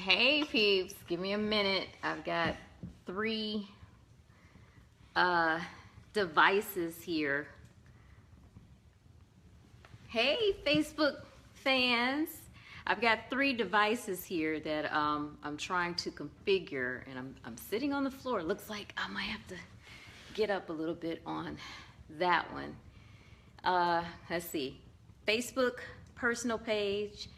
Hey peeps, give me a minute. I've got three devices here. Hey Facebook fans, I've got three devices here that I'm trying to configure, and I'm sitting on the floor. It looks like I might have to get up a little bit on that one. Let's see, Facebook personal page,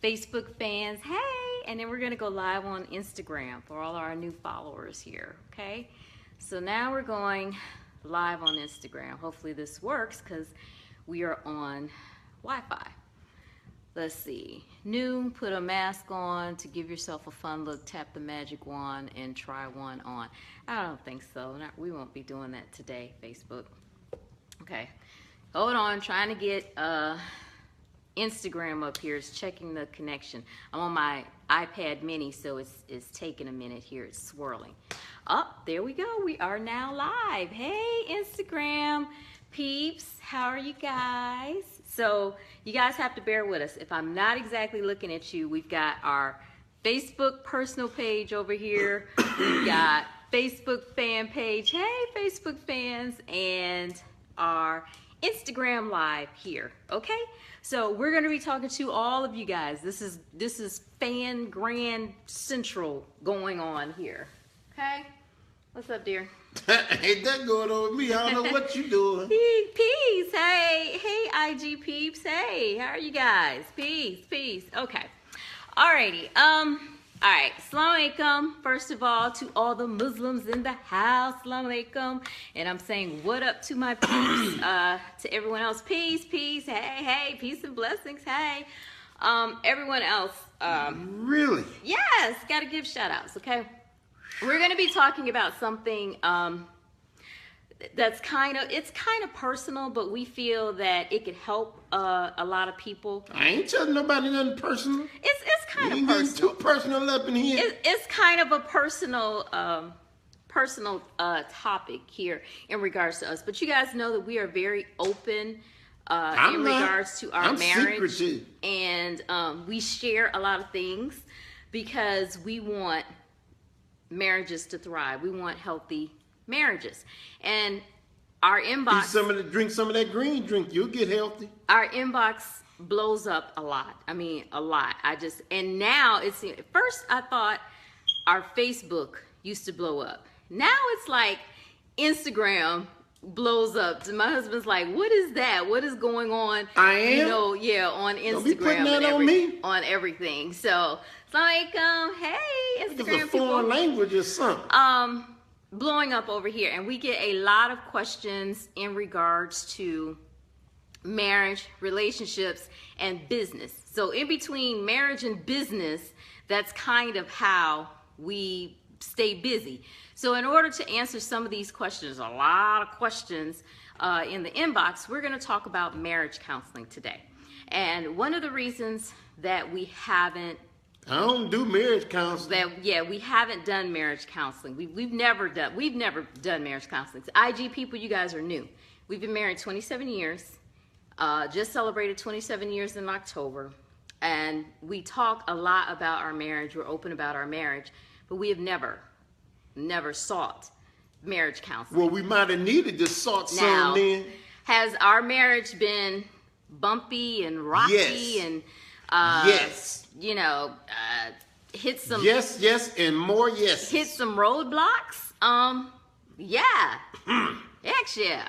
Facebook fans, hey, and then we're gonna go live on Instagram for all our new followers here, okay? So now we're going live on Instagram. Hopefully this works because we are on Wi-Fi. Let's see, new, put a mask on to give yourself a fun look, tap the magic wand and try one on. I don't think so, we won't be doing that today, Facebook. Okay, hold on, trying to get Instagram up here. Is checking the connection. I'm on my iPad mini, so it's taking a minute here. It's swirling. Oh, there we go. We are now live. Hey, Instagram peeps, how are you guys? So you guys have to bear with us. If I'm not exactly looking at you, we've got our Facebook personal page over here. We've got Facebook fan page. Hey, Facebook fans, and our Instagram live here, okay? So we're gonna be talking to all of you guys. This is Fan Grand Central going on here, okay? What's up, dear? Ain't that going on with me? I don't know what you doing. Peace, hey, IG peeps, hey, how are you guys? Peace, okay. Alrighty, all right, Assalamu alaikum, first of all, to all the Muslims in the house, Assalamu alaikum, and I'm saying what up to my peeps, to everyone else, peace, hey, peace and blessings, hey, everyone else. Really? Yes, gotta give shout outs, okay? We're gonna be talking about something that's kind of personal, but we feel that it could help a lot of people. I ain't telling nobody nothing personal. It's kind of you personal. Getting too personal up in here. It's kind of a personal topic here in regards to us. But you guys know that we are very open in regards to our marriage, secretive. And we share a lot of things because we want marriages to thrive. We want healthy marriages, and our inbox. Drink some of that green drink. You'll get healthy. Our inbox blows up a lot. I mean, a lot. And now it's, first I thought our Facebook used to blow up. Now it's like Instagram blows up. My husband's like, what is that? What is going on? I am? You know, yeah, on Instagram. Don't be putting that on me. On everything. So it's like, hey, Instagram it's a foreign language or something. Blowing up over here, and we get a lot of questions in regards to marriage, relationships, and business. So in between marriage and business, that's kind of how we stay busy. So in order to answer some of these questions, a lot of questions in the inbox, we're going to talk about marriage counseling today. And one of the reasons that we haven't I don't do marriage counseling. We haven't done marriage counseling. We've never done marriage counseling. IG people, you guys are new. We've been married 27 years. Just celebrated 27 years in October, and we talk a lot about our marriage. We're open about our marriage, but we have never sought marriage counseling. Well, we might have needed to sort some then. Has our marriage been bumpy and rocky? Yes. And yes. You know, hit some yes, and more yes. Hit some roadblocks. Yeah. Heck yeah.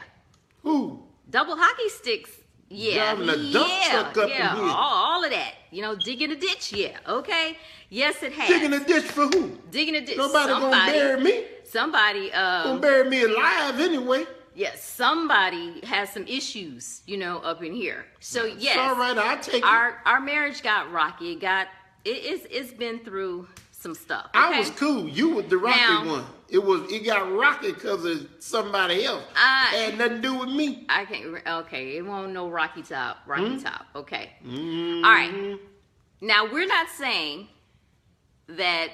Who? Double hockey sticks. Yeah. Driving a dump truck up in here. All of that. You know, digging a ditch. Yeah. Okay. Yes, it has. Digging a ditch for who? Digging a ditch. Nobody gonna bury me. Somebody gonna bury me alive anyway. Yes, somebody has some issues, you know, up in here. So yes, all right, I'll take it. Our marriage got rocky. It's been through some stuff. Okay? I was cool. You was the rocky one. It got rocky because of somebody else. Had nothing to do with me. I can't. Okay, it won't no rocky top. Top. Okay. Mm. All right. Now we're not saying that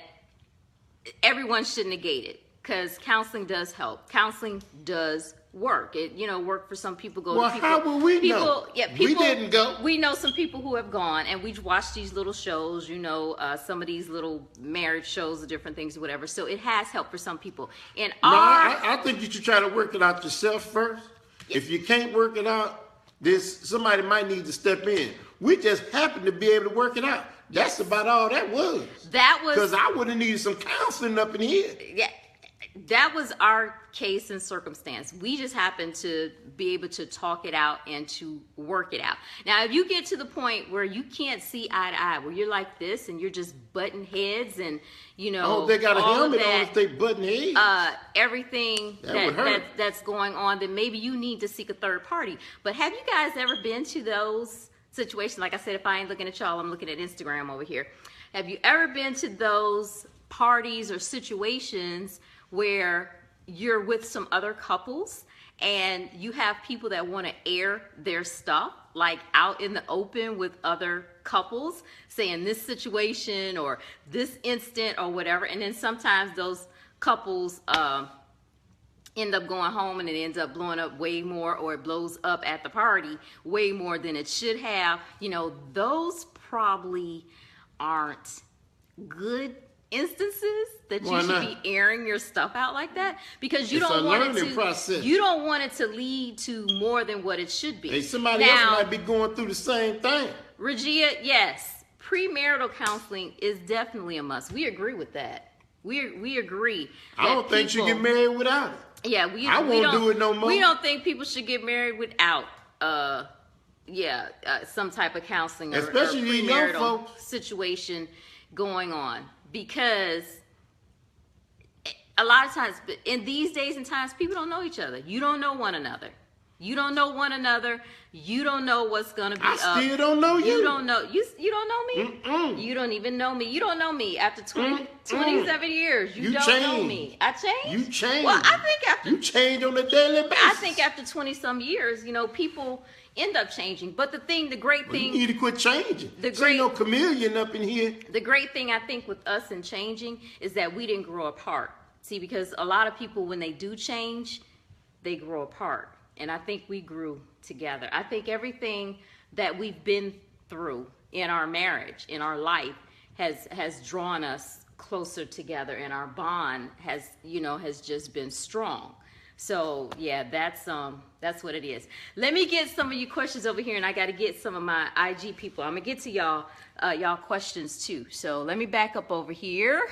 everyone should negate it, because counseling does help. Counseling does work. It, you know, work for some people. Go well, to people. how will we know? Yeah, people. We didn't go. We know some people who have gone, and we watch these little shows. You know, some of these little marriage shows, different things, or whatever. So it has helped for some people. And I think you should try to work it out yourself first. Yeah. If you can't work it out, somebody might need to step in. We just happened to be able to work it out. That's about all that was. That was because I would have needed some counseling up in here. Yeah. That was our case and circumstance. We just happened to be able to talk it out and to work it out. Now, if you get to the point where you can't see eye to eye, where you're like this and you're just butting heads and, you know, they got a helmet on if they butting heads. Everything that's going on, then maybe you need to seek a third party. But have you guys ever been to those situations? Like I said, if I ain't looking at y'all, I'm looking at Instagram over here. Have you ever been to those parties or situations where you're with some other couples and you have people that want to air their stuff like out in the open with other couples, saying this situation or this instant or whatever, and then sometimes those couples end up going home and it ends up blowing up way more, or it blows up at the party way more than it should have. You know, those probably aren't good instances that you should be airing your stuff out like that, because you don't want it to lead to more than what it should be. Hey, somebody else might be going through the same thing. Regia, yes, premarital counseling is definitely a must. We agree with that. We agree. I don't think you get married without it. Yeah, I won't do it no more. We don't think people should get married without some type of counseling, especially or premarital situation going on. Because a lot of times, in these days and times, people don't know each other. You don't know one another. You don't know one another. You don't know what's going to be up. I still don't know you. You don't know. You don't know me? Mm-mm. You don't even know me. You don't know me. After 27 years, you don't know me. I changed? You changed. Well, I think after... You change on a daily basis. I think after 20-some years, you know, people end up changing. But the great thing... You need to quit changing. Ain't no chameleon up in here. The great thing, I think, with us and changing is that we didn't grow apart. See, because a lot of people, when they do change, they grow apart. And I think we grew together. I think everything that we've been through in our marriage, in our life, has drawn us closer together, and our bond has just been strong. So yeah, that's what it is. Let me get some of you questions over here, and I got to get some of my IG people. I'm gonna get to y'all questions too. So let me back up over here.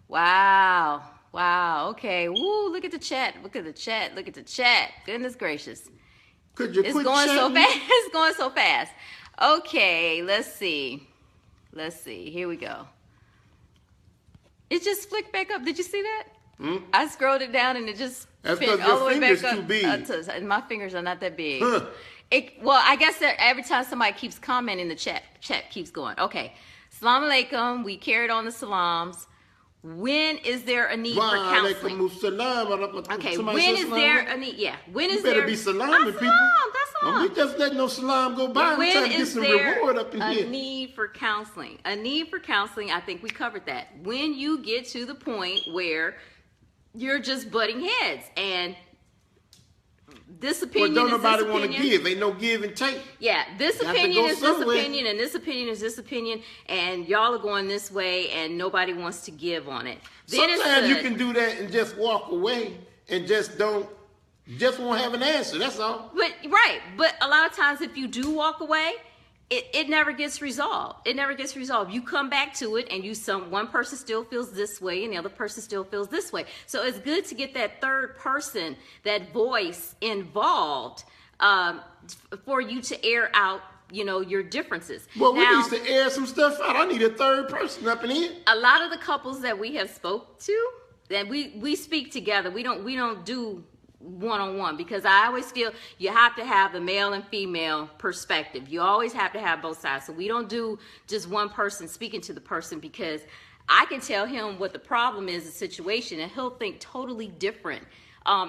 Wow. Okay. Woo! Look at the chat. Look at the chat. Goodness gracious. It's going so fast. It's going so fast. Okay. Let's see. Here we go. It just flicked back up. Did you see that? I scrolled it down and it just fit all the way back up. Too big. And my fingers are not that big. Well, I guess that every time somebody keeps commenting, the chat keeps going. Okay. Salam alaikum. We carried on the salams. When is there a need for counseling? Okay, when is there a need? Yeah, when is there? You better be salaming people. That's all. Don't be just letting no salam go by. I'm trying to get some reward up in here. A need for counseling. A need for counseling, I think we covered that. When you get to the point where you're just butting heads and this opinion don't nobody want to give. Ain't no give and take. Yeah, this opinion is this opinion, and this opinion is this opinion, and y'all are going this way, and nobody wants to give on it. Sometimes you can do that and just walk away and just won't have an answer. That's all. But a lot of times if you do walk away, it never gets resolved. You come back to it, and one person still feels this way, and the other person still feels this way. So it's good to get that third person, that voice involved, for you to air out, your differences. Well, we need to air some stuff out. I need a third person up in here. A lot of the couples that we have spoke to, that we speak together. We don't do one-on-one, because I always feel you have to have the male and female perspective. You always have to have both sides. So we don't do just one person speaking to the person, because I can tell him what the problem is, the situation, and he'll think totally different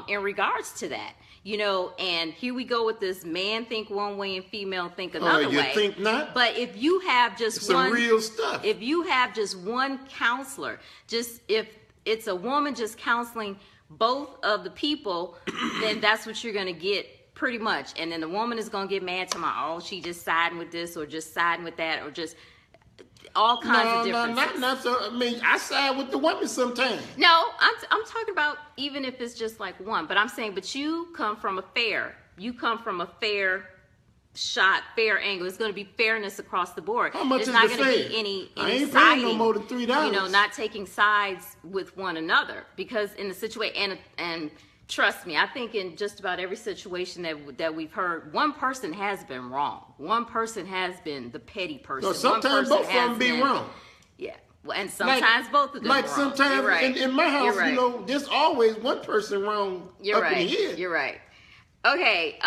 in regards to that. And here we go with this man think one way and female think another way. You think not? But if you have just some real stuff. If you have just one counselor, if it's a woman just counseling both of the people, then that's what you're going to get pretty much. And then the woman is going to get mad to oh, she just siding with this or just siding with that or just all kinds of differences. Not so. I mean, I side with the woman sometimes. No, I'm talking about even if it's just like one. But I'm saying, but you come from a fair. You come from a fair shot, fair angle. It's going to be fairness across the board. How much It's is not the going to fair? be any I ain't siding, paying no more than $3. You know, not taking sides with one another, because in the situation, and trust me, I think in just about every situation that we've heard, one person has been wrong. One person has been the petty person. So sometimes One both person of them be has been- wrong. Yeah, well, and sometimes both of them. Like are wrong. sometimes You're right. in my house, You're right. you know, there's always one person wrong You're up right. in here. You're right. Okay.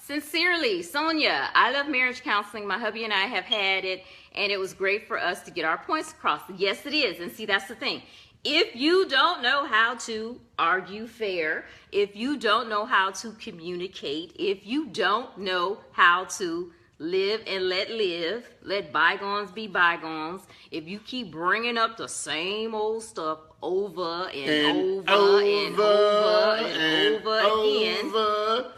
Sincerely, Sonia, I love marriage counseling. My hubby and I have had it, and it was great for us to get our points across. Yes, it is. And see, that's the thing. If you don't know how to argue fair, if you don't know how to communicate, if you don't know how to live and let bygones be bygones, if you keep bringing up the same old stuff over and over again,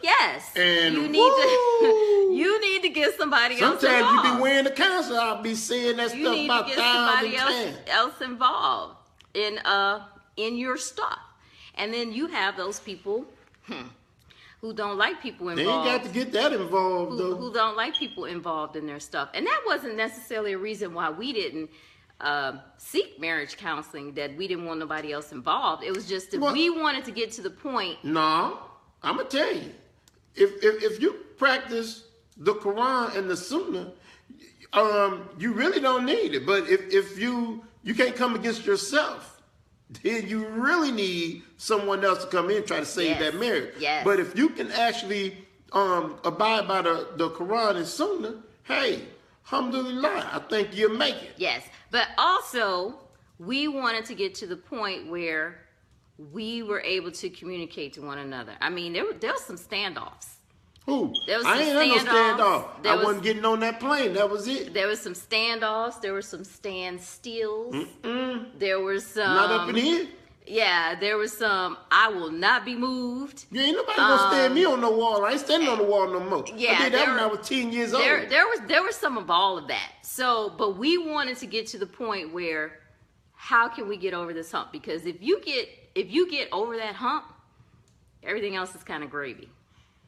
yes, And you need to you need to get somebody else sometimes involved. you be wearing the counsel. I'll be saying that You stuff need to about get 1,000 somebody times. else involved in your stuff, and then you have those people who don't like people They involved. ain't got to get that involved though. who don't like people involved in their stuff. And that wasn't necessarily a reason why we didn't seek marriage counseling, that we didn't want nobody else involved. It was just that Well- we wanted to get to the point. No, I'm gonna tell you, if you practice the Quran and the Sunnah, you really don't need it. But if you can't come against yourself, then you really need someone else to come in and try to save Yes. that marriage. Yes. But if you can actually abide by the Quran and Sunnah, hey, alhamdulillah, I think you'll make it. Yes. But also, we wanted to get to the point where we were able to communicate to one another. I mean, there was some standoffs. Who? There was I some ain't had no standoffs. standoff. There I was- wasn't getting on that plane. That was it. There was some standoffs. There were some standstills. There was some. Not up in here. Yeah, there was some. I will not be moved. You ain't nobody gonna stand me on no wall. I ain't standing on the wall no more. Yeah, I did that there when I were- was 10 years old. There was some of all of that. So, but we wanted to get to the point where, how can we get over this hump? Because if you get over that hump, everything else is kind of gravy.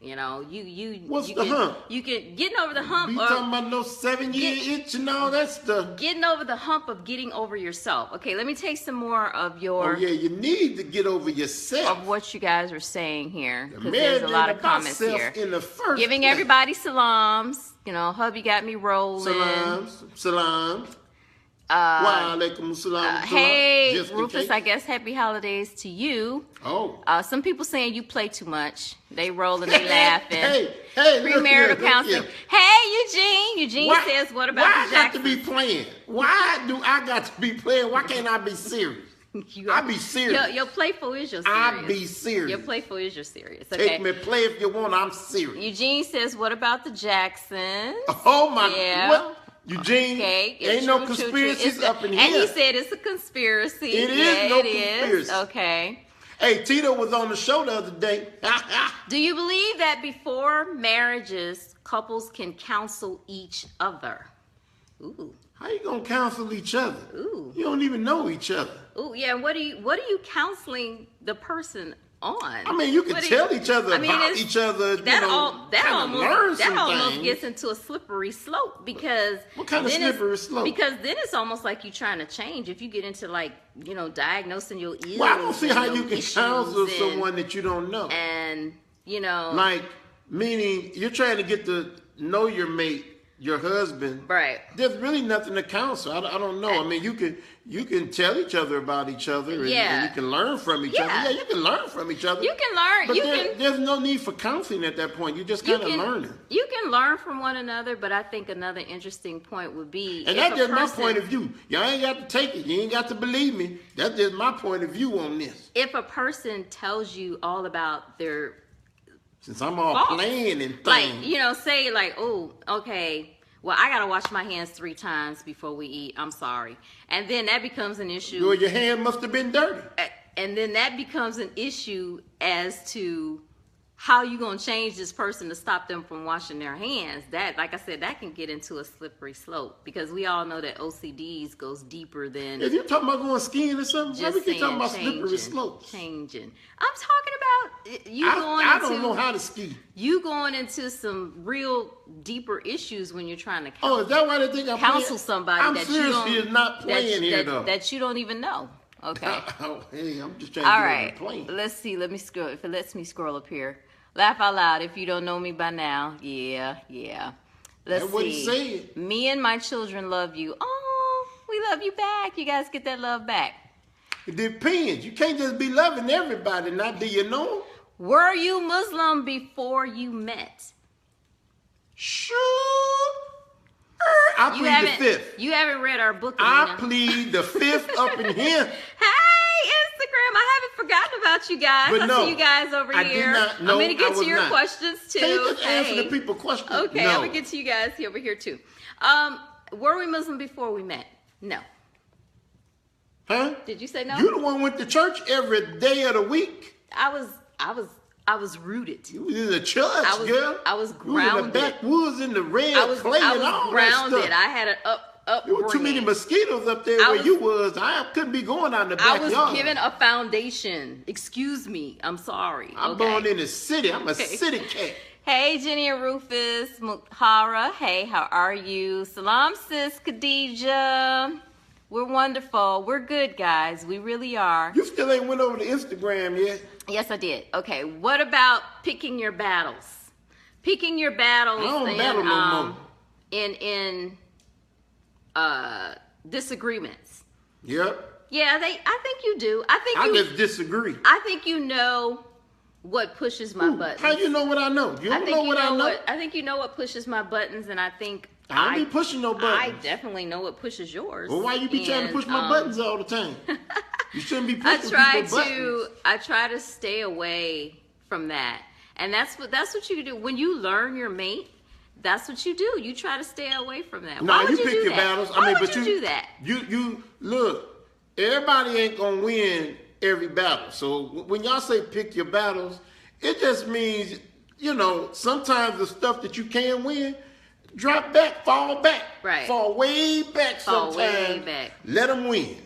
You know, What's you the can, hump? You can getting over the hump. You or talking about no 7-year itch and all that stuff? getting over the hump of getting over yourself. Okay, let me take some more of your Oh yeah, you need to get over yourself. of what you guys are saying here, The because marriage there's a lot ain't of about comments self here. in the first Giving place. everybody salams. You know, hubby got me rolling. Salams. Wa alaikum salam. Hey, Just in Rufus, case. I guess happy holidays to you. Oh. Some people saying you play too much. They rolling, they laughing. Hey, look here, Premarital look counseling. here. Hey, Eugene. Eugene Why- says, what about why the I got to Jackson? be playing? Why do I got to be playing? Why can't I be serious? I be serious. Your playful is your serious. I be serious. Your playful is your serious. Okay. Take me, play if you want. I'm serious. Eugene says, what about the Jacksons? Oh my! Yeah. What? Eugene, Okay. yeah, ain't no true, true, true. conspiracies It's up in and here. he said it's a conspiracy. It is yeah, no it is. conspiracy. Okay. Hey, Tito was on the show the other day. Do you believe that before marriages, couples can counsel each other? Ooh. How you gonna counsel each other? Ooh. You don't even know each other. Ooh, yeah. What are you counseling the person on? I mean, you can What do tell each other about it's- each other. That learn some almost things. gets into a slippery slope, because What kind of then it's- slippery slope? Because then it's almost like you're trying to change. If you get into diagnosing your ills. Well, I don't see and how your you can issues counsel and- someone that you don't know. and Like, meaning you're trying to get to know your mate, your husband. right. There's really nothing to counsel. I don't know. I mean, you can tell each other about each other, and Yeah. you can learn from each Yeah. other. Yeah, you can learn from each other. You can learn. But there's no need for counseling at that point. You're just kind of learning. You can learn from one another, but I think another interesting point would be, And if that's a just my person- point of view. Y'all ain't got to take it. You ain't got to believe me. That's just my point of view on this. If a person tells you all about their, Since I'm all fault. playing and like, things. say like, oh, okay, well, I gotta wash my hands 3 times before we eat. I'm sorry, and then that becomes an issue. Your hand must have been dirty. And then that becomes an issue as to how you gonna change this person to stop them from washing their hands. That, like I said, that can get into a slippery slope because we all know that OCDs goes deeper than If you're talking about going skiing or something, why we just keep talking saying about slippery slopes? changing. I'm talking about you going I into, don't know how to ski. you going into some real deeper issues when you're trying to Oh, is that why they think I'm counsel playing? somebody I'm that you seriously don't is not playing that, here that, though. that you don't even know. Okay. Oh, hey, I'm just trying All to get right. on the plane. Let's see. Let me scroll. If it lets me scroll up here. Laugh out loud if you don't know me by now. Yeah. Let's That's what he see. said. Me and my children love you. Oh, we love you back. You guys get that love back. It depends. You can't just be loving everybody. Now, do you know? Were you Muslim before you met? Sure. I You plead the haven't. fifth. You haven't read our book. I Alina. plead the fifth up in here. Hey, Instagram! I haven't forgotten about you guys. But I no, see you guys over I did here. not- no, I'm gonna I get to was your not. questions too. Can't you just answer Hey. the people questions? Okay, no. I'm gonna get to you guys over here too. Were we Muslim before we met? No. Huh? Did you say no? You the one went to church every day of the week. I was rooted. You was in the church, I was- girl. I was You was in the grounded. backwoods in the red I was clay and all that grounded. stuff. I had an upbringing. There were too many mosquitoes up there I where was- you was. I couldn't be going out in the I backyard. was given a foundation. Excuse me. I'm sorry. I'm okay? born in the city. I'm a Okay. city cat. Hey, Jenny and Rufus, Muhara. Hey, how are you? Salam, sis Khadija. We're wonderful. We're good, guys. We really are. You still ain't went over to Instagram yet. Yes, I did. Okay, what about picking your battles? Picking your battles I don't battle no more. in disagreements. Yep. Yeah, I think you do. I just disagree. I think you know what pushes my buttons. How you know what I know? You I don't think know you what I know know. what I think you know what pushes my buttons, and I think I don't be pushing no I buttons. definitely know what pushes yours. Well, why you be trying to And, push my buttons all the time? You shouldn't be I pushing try people's buttons. I try to stay away from that, and that's what you do when you learn your mate. That's what you do. You try to stay away from that. Nah, Why would you you pick do your that? battles. Why would but you do that? You look. Everybody ain't gonna win every battle. So when y'all say pick your battles, it just means sometimes the stuff that you can win, drop back, fall back, Right. fall way back. Fall way sometimes. back. Let them win.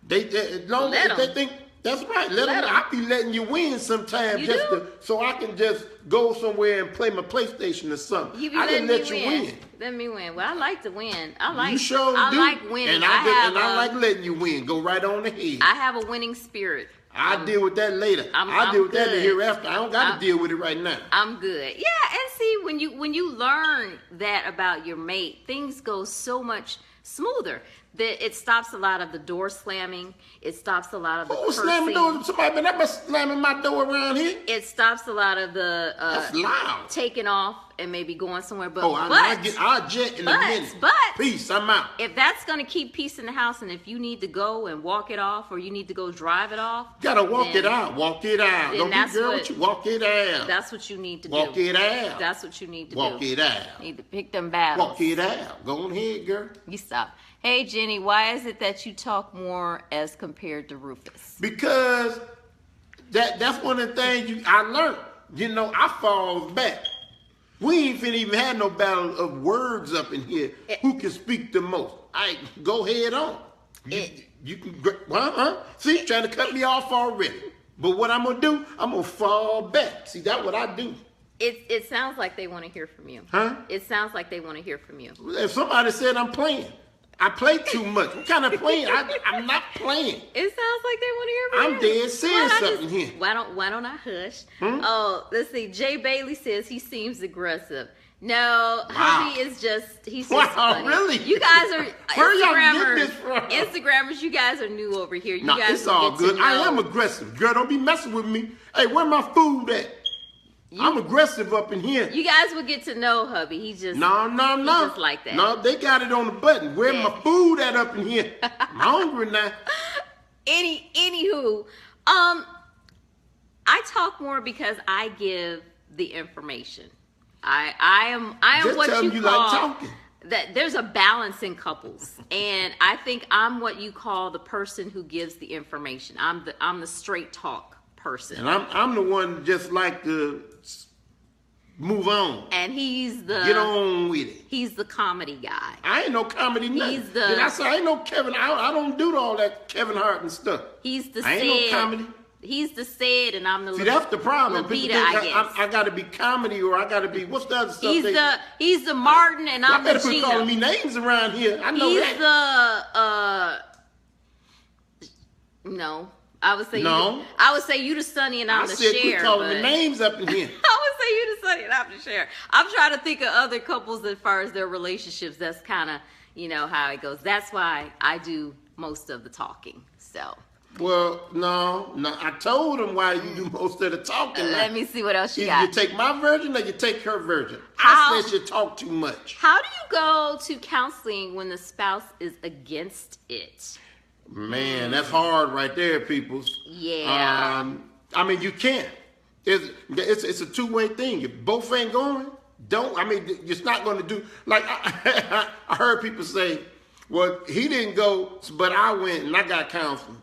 As long Let as they 'em. think. That's right. Let them. 'em. I be letting you win sometimes You just do? so I can just go somewhere and play my PlayStation or something. You be I letting didn't let me you win. Let me win. Well, I like to win. I like. You sure I do. like winning. And I I like letting you win. Go right on ahead. I have a winning spirit. I'll deal with that later. I'll deal with that in the good. hereafter. I don't got to deal with it right now. I'm good. Yeah, and see when you learn that about your mate, things go so much smoother. That it stops a lot of the door slamming. It stops a lot of the Who's cursing. slamming doors? Somebody been up slamming my door around here? It stops a lot of the That's loud. taking off and maybe going somewhere. But I'll jet in a minute. but Peace, I'm out. if that's gonna keep peace in the house, and if you need to go and walk it off, or you need to go drive it off, Gotta walk then it out. Walk it out. then Don't be that's girl what- with you. Walk it out. That's what you need to Walk do. it out. That's what you need to Walk do. it out. Need to pick them battles. Walk it out. Go on ahead, girl. You stop. Hey Jenny, why is it that you talk more as compared to Rufus? Because that's one of the things I learned. I fall back. We ain't finna even have no battle of words up in here. Who can speak the most? Go head on. You can. See, trying to cut me off already. But what I'm gonna do? I'm gonna fall back. See, that's what I do. It sounds like they want to hear from you. Huh? It sounds like they want to hear from you. If somebody said I'm playing, I play too much. What kind of playing? I'm not playing. It sounds like they want to hear from you. I'm dead serious up in here. Why don't I hush? Oh, let's see. Jay Bailey says he seems aggressive. No, hubby is he's just Wow, funny. really? You guys are Where y'all get Instagrammers. this from? Instagrammers, you guys are new over here. You Nah, guys it's will all get to good. I know- am aggressive. Girl, don't be messing with me. Hey, where my food at? I'm aggressive up in here. You guys will get to know hubby. He just No. just like that. No, they got it on the button. Where Yeah. my food at up in here? I'm hungry now. Anywho, I talk more because I give the information. I am Just what tell you them you call like talking. that there's a balance in couples, and I think I'm what you call the person who gives the information. I'm the straight talk person, And I'm the one just like to move on. and he's the Get on with it. He's the comedy guy. I ain't no comedy nothing. He's the- Did I say I ain't no Kevin? I don't do all that Kevin Hart and stuff. He's the I ain't said. no comedy. He's the said, and I'm the See, that's the problem. Lupita, People think I guess. I got to be comedy, or I got to be what's the other stuff? He's the Martin, and Y'all I'm the better quit calling Gina. me names around here. I know He's that. no. I would say No. I would say you the Sonny, and I'm I the said Cher. quit calling but the names up in here. I would say you the Sonny, and I'm the Cher. I'm trying to think of other couples as far as their relationships. That's kind of how it goes. That's why I do most of the talking. So. Well, no. I told him why you do most of the talking. Let me see what else you Either got. you take my version or you take her version. How- I said you talk too much. How do you go to counseling when the spouse is against it? Man, that's hard right there, peoples. Yeah. I mean, you can't. It's a two-way thing. If both ain't going, don't. I mean, it's not going to do. Like I heard people say, "Well, he didn't go, but I went and I got counseling."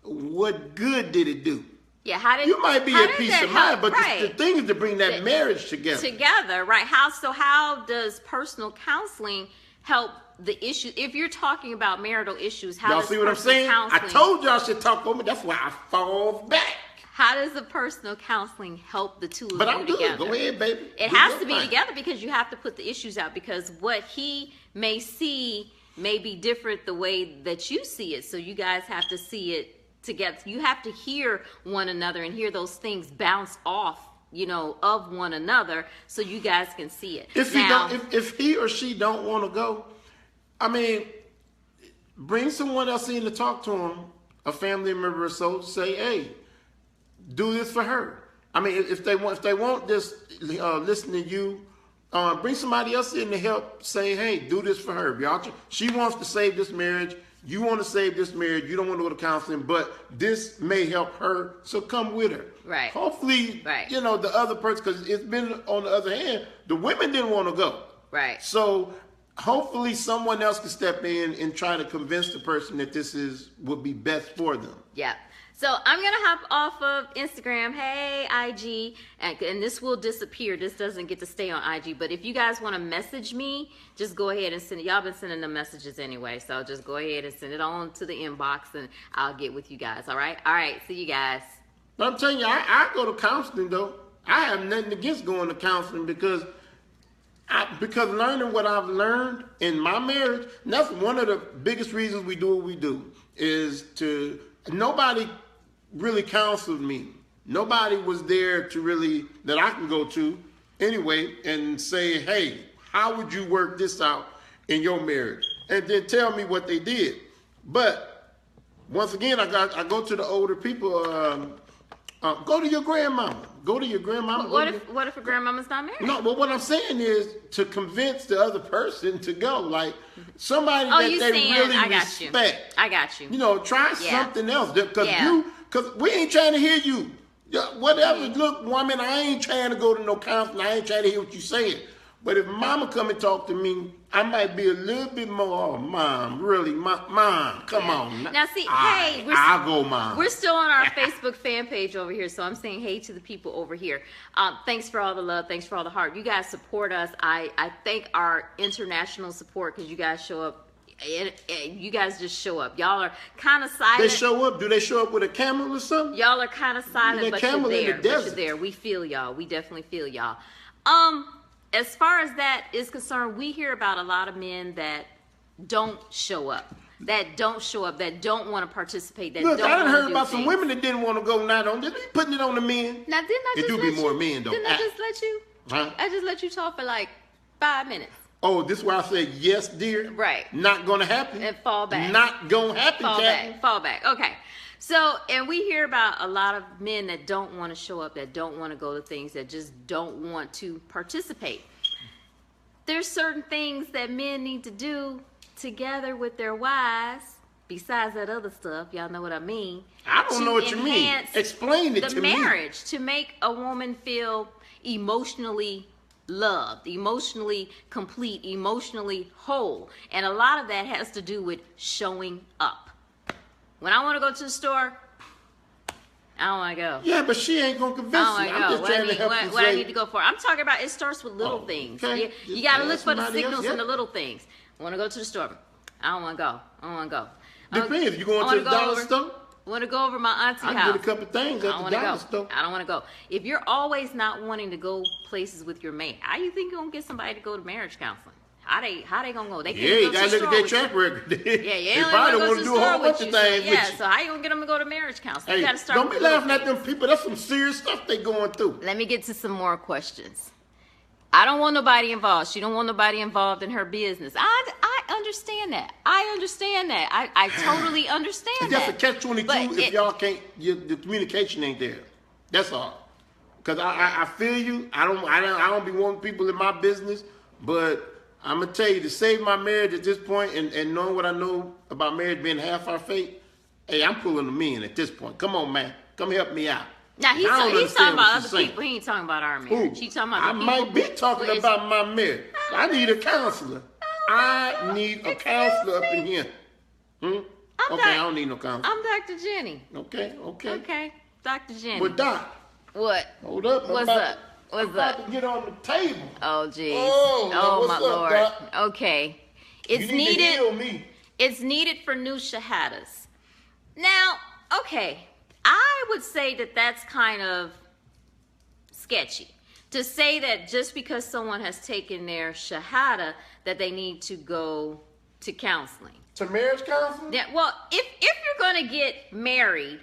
What good did it do? Yeah, how did You might be how at did peace that of mind, help? but Right. the thing is to bring that marriage together. Together, right? How does personal counseling help the issue? If you're talking about marital issues, how Y'all does see what I'm personal saying? I counseling- told y'all I should talk over me. That's why I fall back. How does the personal counseling help the two of But you I'm good. together? Go ahead, baby. It Do has your to be thing. together because you have to put the issues out, because what he may see may be different the way that you see it. So you guys have to see it together. You have to hear one another and hear those things bounce off, of one another, so you guys can see it. If he or she don't want to go, I mean, bring someone else in to talk to him, a family member or so. Say, hey, do this for her. I mean, if they want this, listen to you. Bring somebody else in to help. Say, hey, do this for her. She wants to save this marriage. You want to save this marriage. You don't want to go to counseling, but this may help her. So come with her. Right. Hopefully, Right. the other person, because it's been on the other hand, the women didn't want to go. Right. So hopefully someone else can step in and try to convince the person that this would be best for them. Yeah. So I'm going to hop off of Instagram. Hey, IG. And this will disappear. This doesn't get to stay on IG. But if you guys want to message me, just go ahead and send it. Y'all been sending the messages anyway. So just go ahead and send it on to the inbox and I'll get with you guys. All right? All right. See you guys. But I'm telling you, I go to counseling, though. I have nothing against going to counseling because learning what I've learned in my marriage, and that's one of the biggest reasons we do what we do, is nobody really counseled me. Nobody was there that I can go to anyway and say, hey, how would you work this out in your marriage? And then tell me what they did. But once again, I go to the older people. Go to your grandmama. Go to your grandmama. What if a grandmama's not married? No, but what I'm saying is to convince the other person to go. Like somebody that you they saying, really I got respect. I got you. Try Yeah. something else. Because Yeah. we ain't trying to hear you. Yeah, whatever. Look, woman, I ain't trying to go to no counseling. I ain't trying to hear what you saying. But if mama come and talk to me, I might be a little bit more, mom, really, mom, come on. Now see, I'll go, mom. We're still on our Facebook fan page over here, so I'm saying hey to the people over here. Thanks for all the love. Thanks for all the heart. You guys support us. I thank our international support because you guys show up. You guys just show up. Y'all are kind of silent. They show up. Do they show up with a camel or something? Y'all are kind of silent, That but you're camel in there. the But you're desert. there. We feel y'all. We definitely feel y'all. As far as that is concerned, we hear about a lot of men that don't show up. That don't want to participate. That Look, don't I done wanna heard do about some things. women that didn't want to go. Now, don't they be putting it on the men? Now, didn't I It just do let be you? more men, though. Didn't I just let you? Huh? I just let you talk for like 5 minutes. Oh, this is why I said yes, dear. Right. Not gonna happen. And fall back. Not gonna happen, Captain. Fall back. Okay. So, and we hear about a lot of men that don't want to show up, that don't want to go to things, that just don't want to participate. There's certain things that men need to do together with their wives, besides that other stuff, y'all know what I mean. I don't to know what you mean. enhance Explain it the to me. marriage, to make a woman feel emotionally loved, emotionally complete, emotionally whole. And a lot of that has to do with showing up. When I want to go to the store, I don't want to go. Yeah, but she ain't gonna convince I you. don't I'm want just to go. trying to help you What I say. need to go for? I'm talking about it starts with little things. okay. You got to look Ask for the somebody else, signals yeah. in the little things. I want to go to the store. I don't want to go. I don't want to go. Depends. You going I to the wanna go dollar over- store? I want to go over my auntie I house. can get a couple things I at don't the want to dollar go. store. I don't want to go. If you're always not wanting to go places with your mate, how you think you're gonna get somebody to go to marriage counseling? How they gonna go? They can't Yeah, go you to gotta the look at store their with track you. record. Yeah, They they probably want want to do a whole bunch of So, things yeah, with you. so how you gonna get them to go to marriage counseling? Hey, You gotta start. don't with be the little laughing at them things. people. That's some serious stuff they going through. Let me get to some more questions. I don't want nobody involved. She don't want nobody involved in her business. I understand that. I understand that. I totally understand It's that. just a catch-22 But if y'all can't. The communication ain't there. That's all. Cause I feel you. I don't be wanting people in my business, but I'm gonna tell you to save my marriage at this point and knowing what I know about marriage being half our fate. Hey, I'm pulling them in at this point. Come on, man. Come help me out. Now I don't he's talking understand what about she's other saying. people. He ain't talking about our Who? marriage. He talking about I the might people be who talking is- about my marriage. I need a counselor. I need a counselor up in here. Okay, I don't need no counselor. I'm Dr. Jenny. Okay. Okay, Dr. Jenny. But Doc, What? hold up. I'm What's about- up? What's I'm about up? to get on the table. Oh, geez. Oh, now my what's up, Lord. Doc? Okay. It's you need to heal needed. me. It's needed for new shahadas. Now, okay, I would say that that's kind of sketchy. To say that just because someone has taken their shahada that they need to go to counseling. To marriage counseling? Yeah, well, if you're going to get married,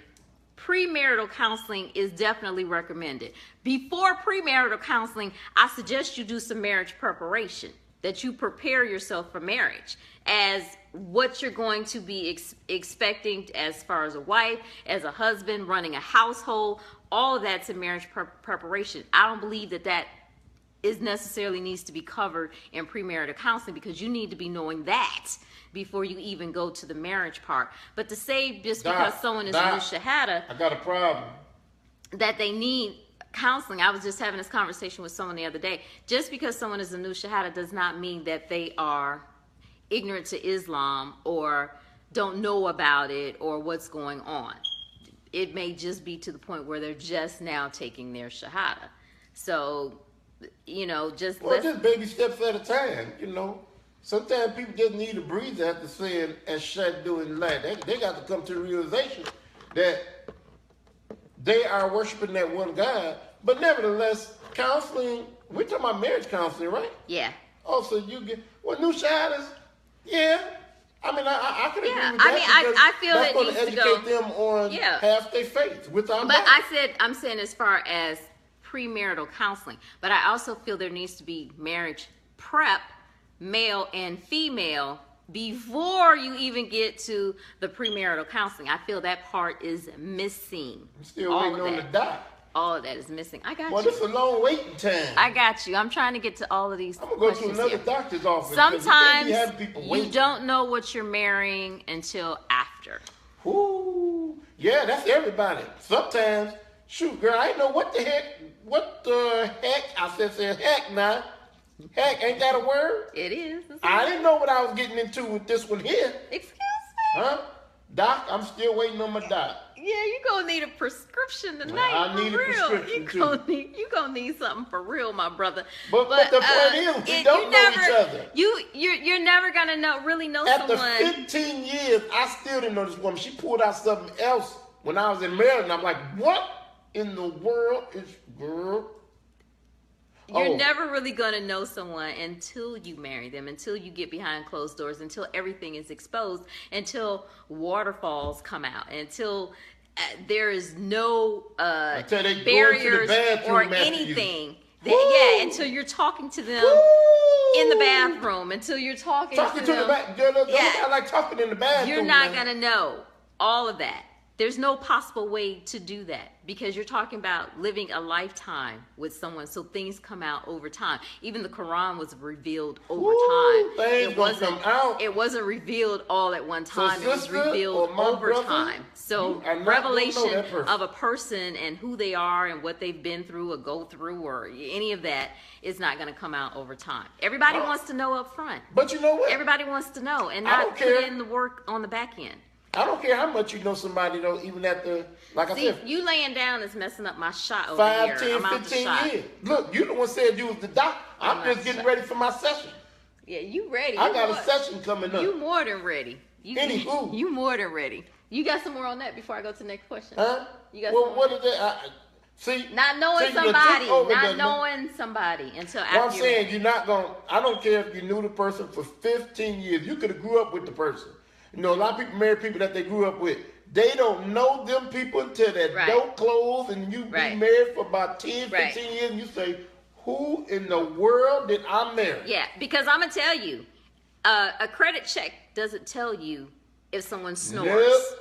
premarital counseling is definitely recommended. Before premarital counseling, I suggest you do some marriage preparation, that you prepare yourself for marriage as what you're going to be expecting as far as a wife, as a husband, running a household. All of that's in marriage preparation. I don't believe that is necessarily needs to be covered in premarital counseling, because you need to be knowing that before you even go to the marriage part. But to say just because someone is a new shahada, I got a problem. that they need counseling. I was just having this conversation with someone the other day. Just because someone is a new shahada does not mean that they are ignorant to Islam or don't know about it or what's going on. It may just be to the point where they're just now taking their shahada. So, just Well, just baby steps at a time, Sometimes people just need a breather after saying Ashhadu an la. They got to come to the realization that they are worshiping that one God. But nevertheless, counseling, we're talking about marriage counseling, right? Yeah. Also, you get, new shahadas, yeah. I mean, I can agree Yeah, with I that. mean, because I feel that's it going needs to to educate go. them on Yeah. half their faith without But doubt. I'm saying as far as premarital counseling, but I also feel there needs to be marriage prep, male and female, before you even get to the premarital counseling. I feel that part is missing. I'm still All waiting of on that. the dot. All of that is missing. I got Well, you. this is a long waiting time. I got you. I'm trying to get to all of these I'm going to go to questions another here. doctor's office. 'cause you can't Sometimes be having people you waiting. don't know what you're marrying until after. Ooh, yeah, that's everybody. Sometimes, shoot, girl, I didn't know what the heck. I said heck now. Heck, ain't that a word? It is. I didn't know what I was getting into with this one here. Excuse me. Huh? Doc, I'm still waiting on my doc. Yeah, you gonna need a prescription tonight. I need for a real. prescription, You gonna need something for real, my brother. But the point is, we don't know each other. You're never gonna really know After someone. 15 years, I still didn't know this woman. She pulled out something else when I was in Maryland. I'm like, what in the world is, girl? You're never really gonna know someone until you marry them, until you get behind closed doors, until everything is exposed, until waterfalls come out, until there is no Until they go into the barriers bathroom or after you. anything. Woo! Yeah, until you're talking to them in the bathroom, until you're talking Talking to to them. the back, girl, Yeah. I like talking in the bathroom. You're not man. gonna know all of that There's no possible way to do that because you're talking about living a lifetime with someone, so things come out over time. Even the Quran was revealed over Woo, time. things gonna come out. It wasn't revealed all at one So, time. It was sister, revealed or my over brother, time. So you are not gonna know revelation that person. of a person and who they are and what they've been through or go through or any of that is not going to come out over time. Everybody wants to know up front. But you know what? Everybody wants to know and I not don't put care. in the work on the back end. I don't care how much you know somebody, though, even after, like I See, said, you laying down is messing up my shot over 5, here. 10, I'm out the 15 shot. years. Look, you the one said you was the doc. I'm I'm just out getting the ready for my session. Yeah, you ready. I You got a more- session coming up. You more than ready. Anywho. You more than ready. You got some more on that before I go to the next question? Huh? You got Well, some what on is that? See, Not knowing see, you done somebody. took over Not the- knowing somebody until Well, I'm after saying you're not going to, I don't care if you knew the person for 15 years. You could have grew up with the person. You know, a lot of people marry people that they grew up with. They don't know them people until that Right. door closed and you Right. be married for about 10, Right. 15 years and you say, who in the world did I marry? Yeah, because I'm gonna tell you, a credit check doesn't tell you if someone snores. Nope.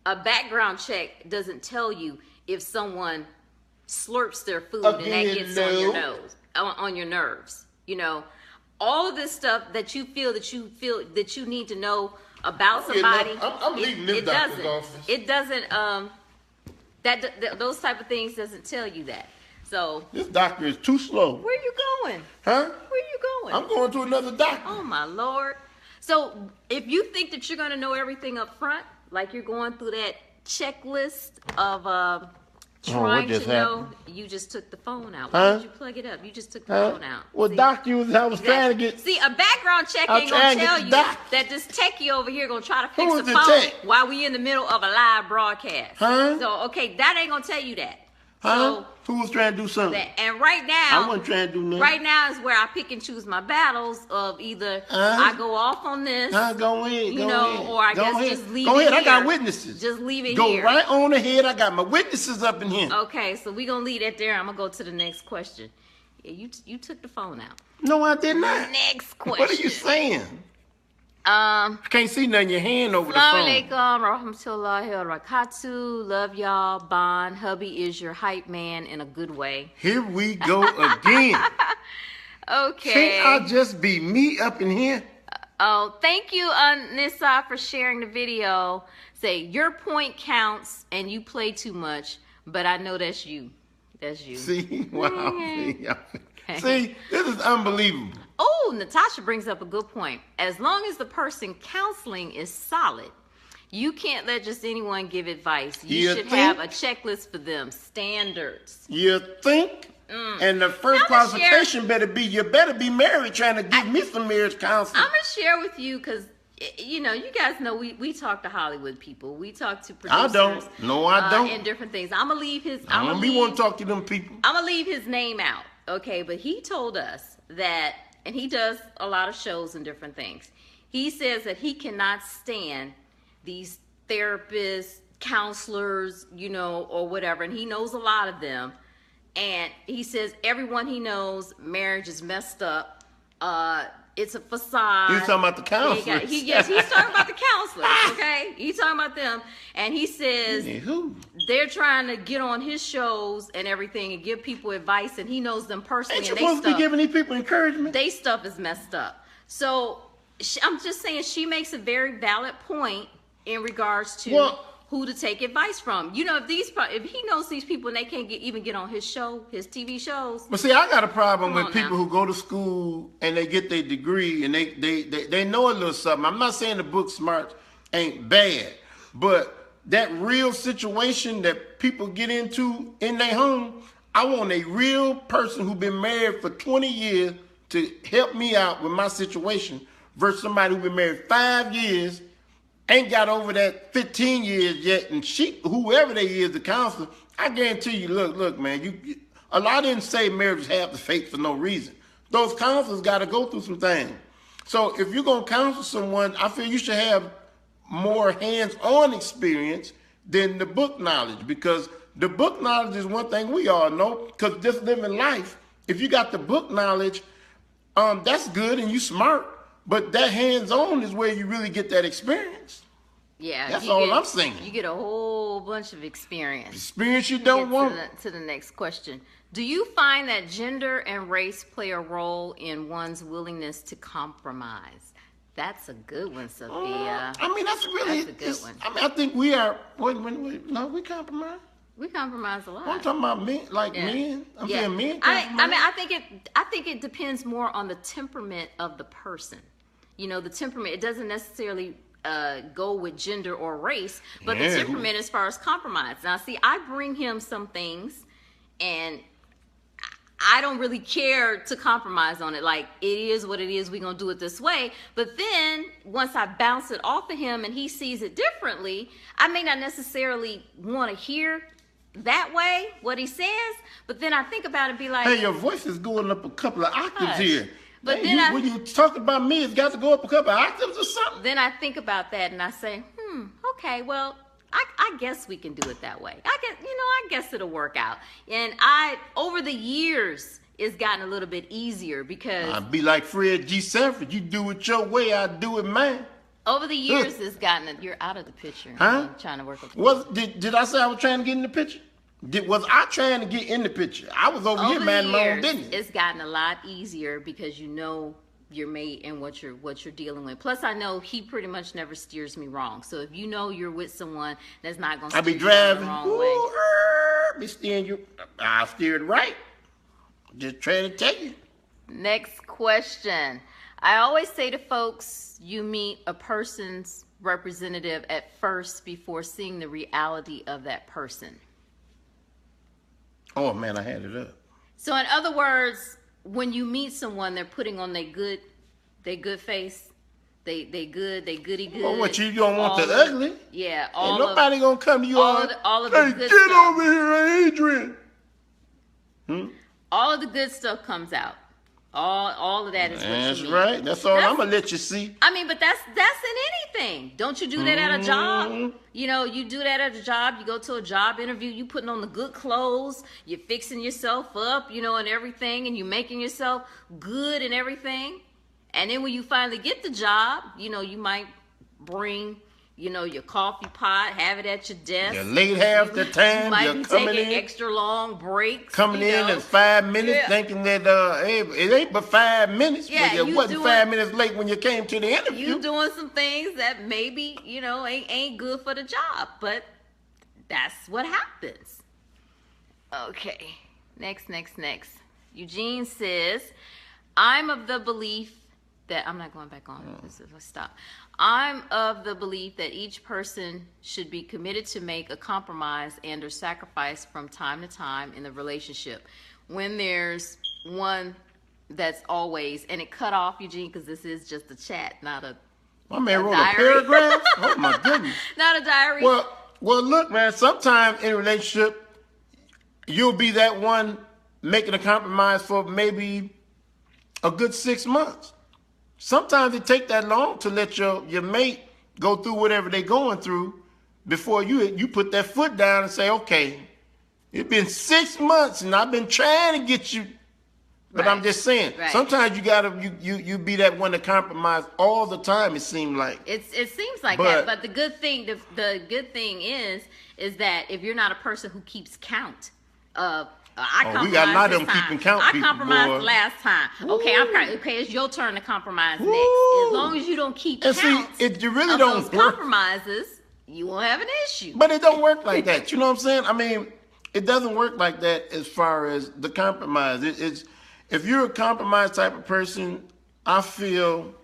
A background check doesn't tell you if someone slurps their food and that Again, gets on your no. nose, on your nerves. You know, all of this stuff that you feel that you need to know about I'm getting somebody. up. I'm leaving this doctor's office. It doesn't. Those type of things doesn't tell you that. So This doctor is too slow. where you going? Huh? Where you going? I'm going to another doctor. Oh my Lord. So if you think that you're going to know everything up front, like you're going through that checklist of trying just to know, happened? you just took the phone out. Huh? Why did you plug it up? You just took the Huh? phone out. Well, See? doctor, I was trying to get. See, a background check I'm ain't trying gonna to tell get you the doc. that this techie over here gonna try to fix Who the is the phone tech? while we in the middle of a live broadcast. Huh? So okay, that ain't gonna tell you that. Huh? Who was trying to do something? And right now, I wasn't trying to do nothing. right now is where I pick and choose my battles of either I go off on this, Huh? Go ahead. you go know, ahead. or I Go guess ahead. just leave Go it ahead. I got here. witnesses. Just leave it Go here. right on ahead. I got my witnesses up in here. Okay, so we gonna leave that there. I'm gonna go to the next question. Yeah, you took the phone out. No, I did not. Next question. What are you saying? I can't see nothing in your hand over the phone. Assalamu alaikum, rahmatullahi wa barakatuh. Love y'all. Bond. Hubby is your hype man in a good way. Here we go again. Okay. Can't I just be me up in here? Oh, thank you, Nissa, for sharing the video. Say, your point counts and you play too much, but I know that's you. That's you. See? Wow. See, this is unbelievable. Oh, Natasha brings up a good point. As long as the person counseling is solid, you can't let just anyone give advice. You should have a checklist for them, standards. You think? And the first I'ma qualification better be you better be married trying to give me some marriage counseling. I'm going to share with you because, you know, you guys know we talk to Hollywood people. We talk to I producers. don't. No, I don't. And different things. I'm going to leave his... I don't be want to talk to them people. I'm going to leave his name out, okay? But he told us that, and he does a lot of shows and different things. He says that he cannot stand these therapists, counselors, you know, or whatever, and he knows a lot of them. And he says everyone he knows, marriage is messed up. It's a facade. You talking about the counselors? Yes, he's talking about the counselors, okay? He's talking about them. And he says Who? they're trying to get on his shows and everything and give people advice, and he knows them personally. Ain't you and supposed to be giving these people encouragement? they stuff is messed up. So I'm just saying she makes a very valid point in regards to who to take advice from. You know, if he knows these people and they can't even get on his show, his TV shows. But see, I got a problem Come with on people now. who go to school and they get their degree and they know a little something. I'm not saying the book smart ain't bad, but that real situation that people get into in their home, I want a real person who been married for 20 years to help me out with my situation versus somebody who been married 5 years, ain't got over that 15 years yet, and whoever they is, the counselor, I guarantee you, look, man, a lot didn't say marriage is half the fate for no reason. Those counselors got to go through some things. So if you're going to counsel someone, I feel you should have more hands-on experience than the book knowledge, because the book knowledge is one thing we all know, because just living life, if you got the book knowledge, that's good and you smart, but that hands-on is where you really get that experience. Yeah, That's you all get- I'm saying. You get a whole bunch of experience. Experience you Get don't want. to the next question. Do you find that gender and race play a role in one's willingness to compromise? That's a good one, Sophia. I mean, that's really. That's a good one. I mean, I think we are. No, we compromise. We compromise a lot. I'm talking about men, like Yeah. men. I'm Yeah. saying men. I compromise. mean, I think it depends more on the temperament of the person. You know, the temperament. It doesn't necessarily go with gender or race, but Yeah. the temperament as far as compromise. Now, see, I bring him some things, and I don't really care to compromise on it. Like, it is what it is. We're going to do it this way. But then once I bounce it off of him and he sees it differently, I may not necessarily want to hear that way what he says. But then I think about it and be like, Hey, your voice is going up a couple of octaves Hush. here. But Hey, then when you talk about me, it's got to go up a couple of octaves or something. then I think about that and I say, okay, well, I guess we can do it that way. I guess it'll work out. And over the years, it's gotten a little bit easier because I'd be like Fred G. Sanford. You do it your way, I do it mine. over the years, it's gotten, you're out of the picture. Huh? I'm trying to work with Did I say I was trying to get in the picture? Was I trying to get in the picture? I was over here Over minding the my own years, business. it's gotten a lot easier because you know your mate and what you're dealing with. Plus, I know he pretty much never steers me wrong. So if you know you're with someone that's not gonna I steer be you down the driving. wrong way. Be steering you. I steered right. Just trying to tell you. Next question. I always say to folks, you meet a person's representative at first before seeing the reality of that person. Oh man, I had it up. So in other words, when you meet someone, they're putting on their good face. They goody good. Well, what you don't want All the of- ugly? Yeah, Ain't all nobody gonna come to you all all. of the- all of the Hey, good get stuff. over here, Adrian. all of the good stuff comes out. All of that is what That's you mean. right. That's all That's- I'm gonna let you see. I mean, but that's in anything. Don't you do that at a job? Mhm. You know, you do that at a job. You go to a job interview. You putting on the good clothes. You're fixing yourself up, you know, and everything, and you making yourself good and everything. And then when you finally get the job, you know, you might bring, you know, your coffee pot, have it at your desk. You're late half the You time. might You're be coming taking in. extra long breaks. Coming you in know. in 5 minutes, Yeah. thinking that hey, it ain't but 5 minutes. Yeah, but you you wasn't doing- 5 minutes late when you came to the interview. You doing some things that maybe, you know, ain't good for the job, but that's what happens. Okay, next. Eugene says, I'm of the belief that, I'm not going back on. Let's stop. I'm of the belief that each person should be committed to make a compromise and or sacrifice from time to time in the relationship. When there's one that's always, and it cut off, Eugene, because this is just a chat, not a My man wrote diary. a paragraph. Oh my goodness. not a diary. Well, look, man. Sometimes in a relationship, you'll be that one making a compromise for maybe a good 6 months. Sometimes it take that long to let your mate go through whatever they're going through before you put that foot down and say, okay, it's been 6 months and I've been trying to get you. But Right. I'm just saying, Right. sometimes you gotta you be that one to compromise all the time. It seems like. it seems like But- that, but the good thing good thing is that if you're not a person who keeps count of I Oh, compromised we got a lot of this them time. keeping count, I people, compromised boy. last time. Okay, okay, it's your turn to compromise next. Woo. As long as you don't keep And see, count it really of don't those work. compromises, you won't have an issue. But it don't work like that. You know what I'm saying? I mean, it doesn't work like that as far as the compromise. It's if you're a compromise type of person, I feel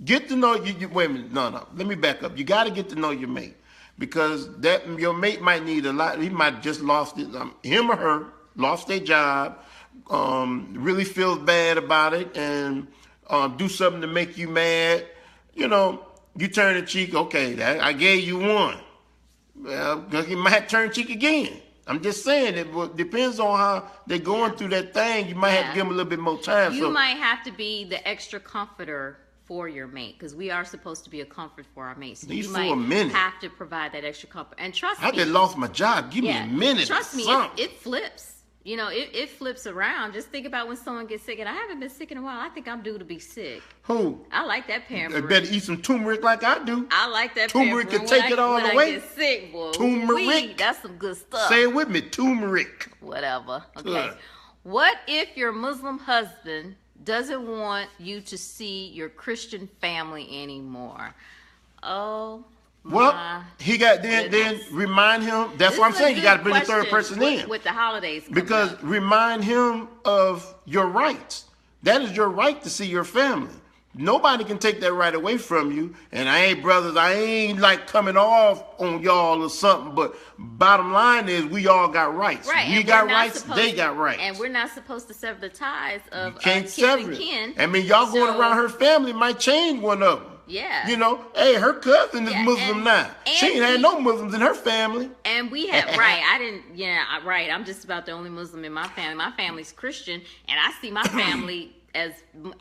get to know you. Wait a minute, no. Let me back up. You got to get to know your mate because your mate might need a lot. He might just lost it. Him or her lost their job. Really feels bad about it and do something to make you mad. You know, you turn the cheek. Okay, I gave you one. Well, he might turn cheek again. I'm just saying it depends on how they're going through that thing. You might have to give them a little bit more time. You so might have to be the extra comforter for your mate because we are supposed to be a comfort for our mates. So At least you for might a minute. have to provide that extra comfort. And trust I me, just lost my job. Give me a minute. Trust or me, something. it flips. You know, it flips around. Just think about when someone gets sick, and I haven't been sick in a while. I think I'm due to be sick. Who? I like that You pampering. better eat some turmeric like I do. I like that Turmeric pampering. can take it all when away. I get sick, boy. Turmeric. Wee, that's some good stuff. Say it with me, turmeric. Whatever. Okay. Good. What if your Muslim husband doesn't want you to see your Christian family anymore? Oh. Well, he got then goodness. remind him. That's This what I'm is a saying. You good got to bring the third question person in with the holidays coming because up. remind him of your rights. That is your right to see your family. Nobody can take that right away from you. And I ain't like coming off on y'all or something. But bottom line is, we all got rights. Right, We and got we're not rights. supposed They to- got rights. And we're not supposed to sever the ties of Can't kin sever and it. kin. I mean, y'all going So- around her family might change one of them. Yeah. You know, hey, her cousin is Yeah, Muslim and- now. She and ain't had we- no Muslims in her family. And we have right. I didn't. Yeah, right. I'm just about the only Muslim in my family. My family's Christian, and I see my family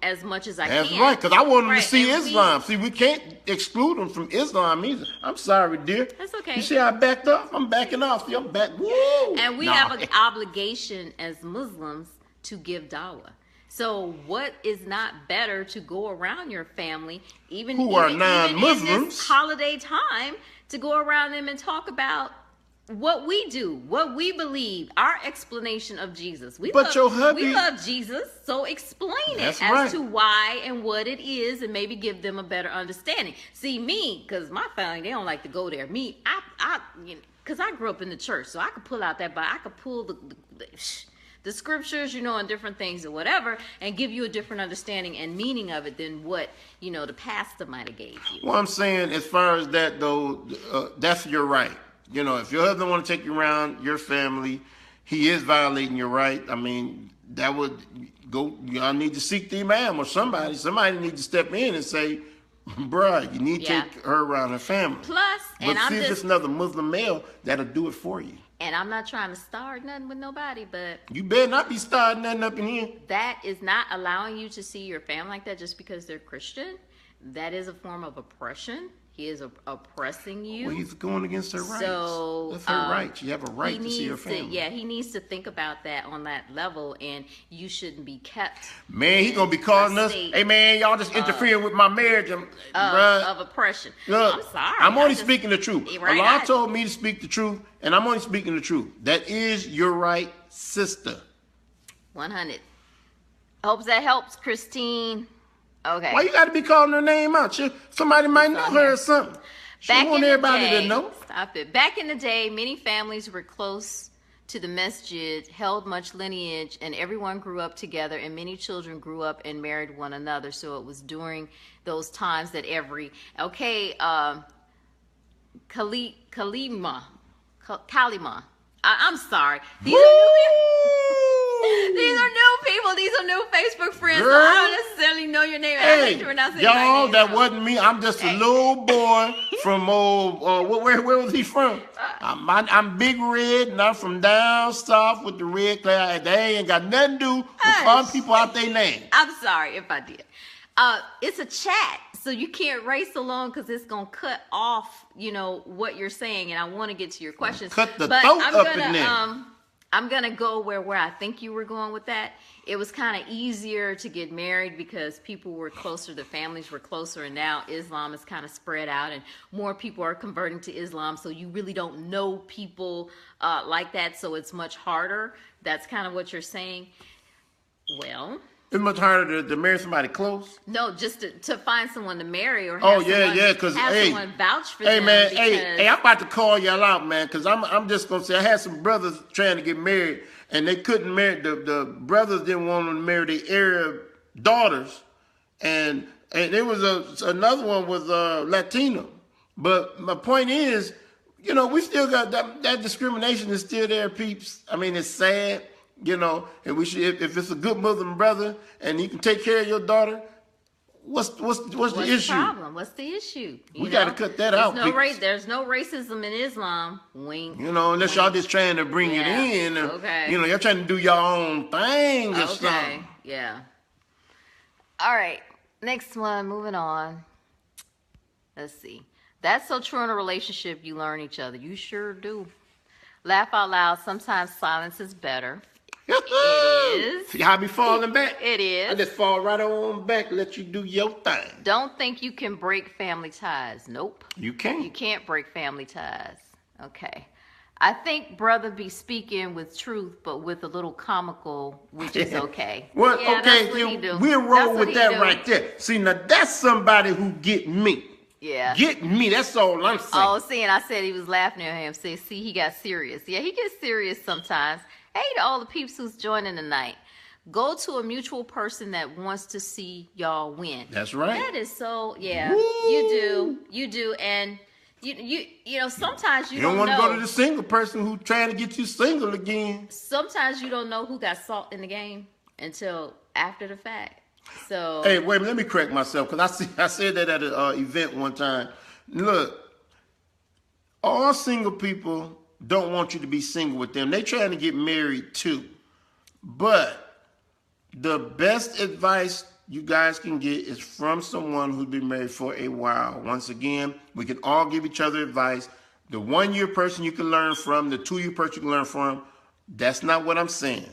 as much as I That's can. right, because I want them Right, to see and Islam. See, we can't exclude them from Islam either. I'm sorry, dear. That's okay. You see, I backed off. I'm backing off. See, I'm back. Woo! And we Nah. have an obligation as Muslims to give dawah. So what is not better to go around your family, even Who are even in non-Muslims. this holiday time, to go around them and talk about what we do, what we believe, our explanation of Jesus. We But love, your hubby- we love Jesus, so explain That's it as right. to why and what it is, and maybe give them a better understanding. See, me, because my family, they don't like to go there. Me, I you know, because I grew up in the church, so I could pull out that Bible, I could pull the scriptures, you know, and different things or whatever, and give you a different understanding and meaning of it than what, you know, the pastor might have gave you. Well, I'm saying, as far as that though, that's your right. You know, if your husband want to take you around your family, he is violating your right. I mean, that would go. Y'all need to seek the imam or somebody. Somebody need to step in and say, "Bruh, you need to Yeah. take her around her family." Plus, But and I'm see, if it's just, another Muslim male, that'll do it for you. and I'm not trying to start nothing with nobody, but You better not be starting nothing up in here. that is not allowing you to see your family like that just because they're Christian. That is a form of oppression. He is oppressing you. Well, he's going against her rights. So That's her right. You have a right he to see her needs family. yeah, he needs to think about that on that level, and you shouldn't be kept. Man, he in gonna be a calling us. state Hey, man, y'all just interfering with my marriage. Bruh. of oppression. Look, I'm sorry. I'm I only just- speaking the truth. Right, Allah I- told me to speak the truth, and I'm only speaking the truth. That is your right, sister. 100. Hopes that helps, Christine. Okay. Why you got to be calling her name out? Somebody might know her or something. She Back want in the everybody day, to know. Stop it. Back in the day, many families were close to the masjid, held much lineage, and everyone grew up together, and many children grew up and married one another. So it was during those times that Kalima. I'm sorry. These are new people. These are new Facebook friends. So Girl. I don't necessarily know your name. I Hey, hate to pronounce anybody's y'all, name that wrong. wasn't me. I'm just a little boy from where was he from? I'm Big Red, and I'm from down south with the red cloud. They ain't got nothing to do with calling people out their name. I'm sorry if I did. It's a chat, so you can't race along because it's gonna cut off, you know, what you're saying, and I want to get to your questions. Cut the but throat I'm up gonna, in there. I'm gonna go where I think you were going with that. It was kind of easier to get married because people were closer, the families were closer, and now Islam is kind of spread out, and more people are converting to Islam. So you really don't know people like that, so it's much harder. That's kind of what you're saying. Well. It's much harder to marry somebody close. No, just to find someone to marry or have Oh, yeah, someone, yeah, 'cause, have hey, someone vouch for Hey them. man, because, hey, I'm about to call y'all out, man, because I'm just gonna say I had some brothers trying to get married, and they couldn't marry. The brothers didn't want them to marry their Arab daughters, and there was another one was Latino. But my point is, you know, we still got that discrimination is still there, peeps. I mean, it's sad. You know, and we should, if it's a good Muslim brother and he can take care of your daughter, what's the issue? Problem? What's the issue? We gotta cut that out, peeps. There's no racism in Islam. Wink. You know, unless y'all just trying to bring it Yeah, in. okay. You know, y'all trying to do your own thing or Okay. something. Yeah. All right. Next one. Moving on. Let's see. That's so true in a relationship. You learn each other. You sure do. Laugh out loud. Sometimes silence is better. It is. See how I be falling back? It is. I just fall right on back, let you do your thing. Don't think you can break family ties. Nope. You can't. You can't break family ties. Okay. I think brother be speaking with truth, but with a little comical, which is okay. Well, yeah, okay, that's what he do. we'll That's roll what with he that do. right there. See, now that's somebody who get me. Yeah. Get me. That's all I'm saying. Oh, see, and I said he was laughing at him. See, he got serious. Yeah, he gets serious sometimes. Hey, to all the peeps who's joining tonight. Go to a mutual person that wants to see y'all win. That's right. That is so, yeah. Woo. You do, and you know, sometimes you You don't don't want to know. go to the single person who trying to get you single again. Sometimes you don't know who got salt in the game until after the fact. So Hey, wait a minute, let me correct myself, because I said that at an event one time. Look, all single people don't want you to be single with them. They trying to get married too. But the best advice you guys can get is from someone who's been married for a while. Once again, we can all give each other advice. The 1 year person you can learn from, the 2 year person you can learn from, that's not what I'm saying.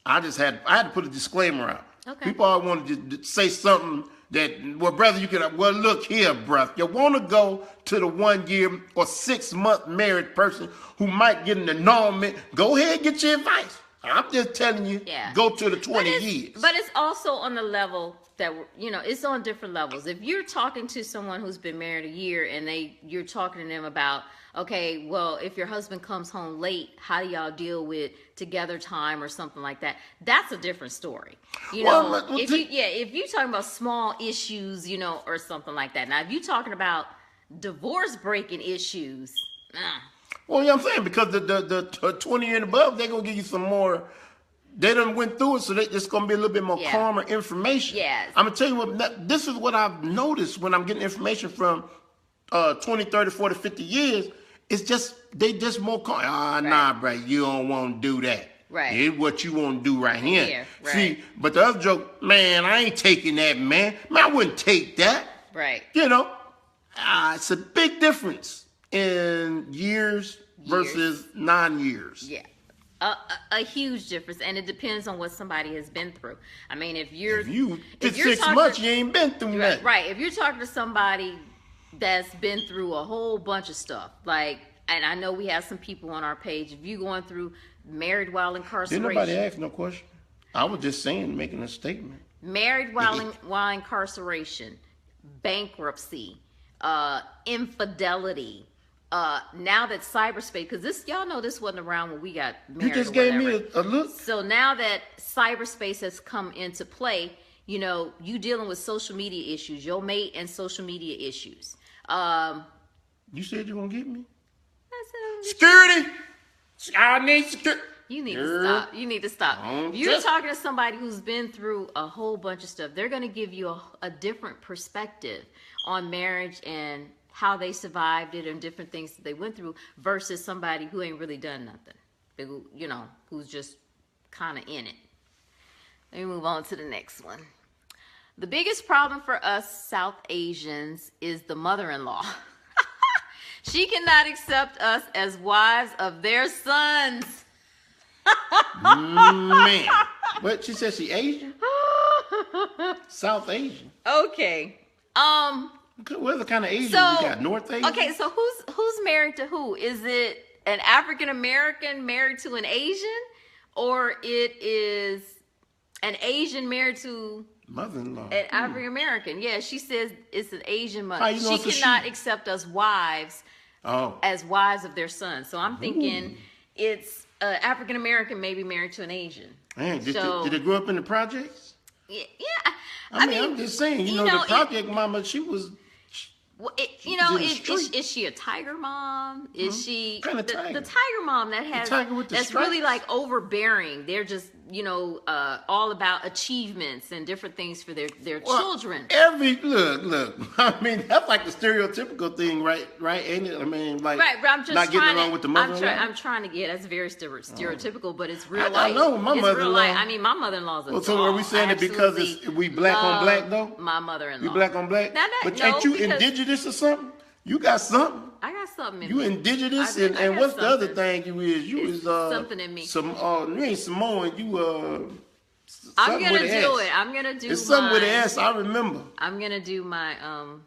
I had to put a disclaimer out. Okay. People all wanted to say something that, well, brother, well, look here, brother. You want to go to the 1 year or 6 month married person who might get an annulment, go ahead and get your advice. I'm just telling you, Yeah. go to the 20 years. But it's also on the level that, you know, it's on different levels. If you're talking to someone who's been married a year and you're talking to them about, okay, well, if your husband comes home late, how do y'all deal with together time or something like that? That's a different story. You know, Well, if you're talking about small issues, you know, or something like that. Now, if you're talking about divorce breaking issues, Well, yeah, I'm saying, because the 20 and above, they're going to give you some more. They done went through it, so it's going to be a little bit more Yeah. calmer information. Yes. I'm going to tell you what, this is what I've noticed when I'm getting information from 20, 30, 40, 50 years. It's just, they just more calm. Nah, bro, you don't want to do that. Right. It's what you want to do right here. Here, right. See, but the other joke, man, I ain't taking that, man. Man, I wouldn't take that. right. You know, it's a big difference in years versus non-years. Yeah. A huge difference, and it depends on what somebody has been through. I mean, if If you did you're 6 talking- months, you ain't been through that. right, if you're talking to somebody that's been through a whole bunch of stuff, like, and I know we have some people on our page. If you're going through married while Didn't incarceration, nobody ask no question. I was just saying, making a statement. married while incarceration, bankruptcy, infidelity. Now that cyberspace, because this, y'all know, this wasn't around when we got married. You just or gave whatever. me a look. So now that cyberspace has come into play, you know, you dealing with social media issues, your mate and social media issues. You said you gonna get me? I said, Security! I need security. you need to Girl. stop. You need to stop. Don't You're just- talking to somebody who's been through a whole bunch of stuff. They're going to give you a different perspective on marriage and how they survived it and different things that they went through versus somebody who ain't really done nothing. Who, you know, who's just kind of in it. Let me move on to the next one. The biggest problem for us South Asians is the mother-in-law. She cannot accept us as wives of their sons. Man. What? She said she Asian? South Asian. Okay. What other kind of Asian So we got? North Asian? okay, so who's married to who? Is it an African American married to an Asian, or it is an Asian married to Mother-in-law. an African American? Yeah, she says it's an Asian How mother. you know She it's a cannot she? accept us wives Oh. as wives of their sons. So I'm thinking it's African American maybe married to an Asian. Man, did So- they grow up in the projects? Yeah. I mean, I'm just saying, you know, the project mama, she was... Well, you was know, in the street. is she a tiger mom? Is she What kind of the tiger? tiger mom that has tiger with the that's really stripes? like overbearing? They're just, you know, all about achievements and different things for their Well, children. Look. I mean, that's like the stereotypical thing, right? Ain't it? I mean, like, Right, but I'm just not getting trying along to, with the mother-in-law. I'm trying to get. That's very stereotypical, but it's real I life. know, my It's real mother-in-law- life. I mean, my mother-in-law's a Well, so are we doll. saying I it because absolutely we black on black, love though? My mother-in-law. You black on black? No, But no, ain't you because- indigenous or something? You got something. I got something in You me. indigenous, I and got what's the other something. thing you is? You It's is something in me. you ain't Samoan. You I'm something gonna with an do S. it. I'm gonna do It's something with an mine. S. I remember. I'm gonna do my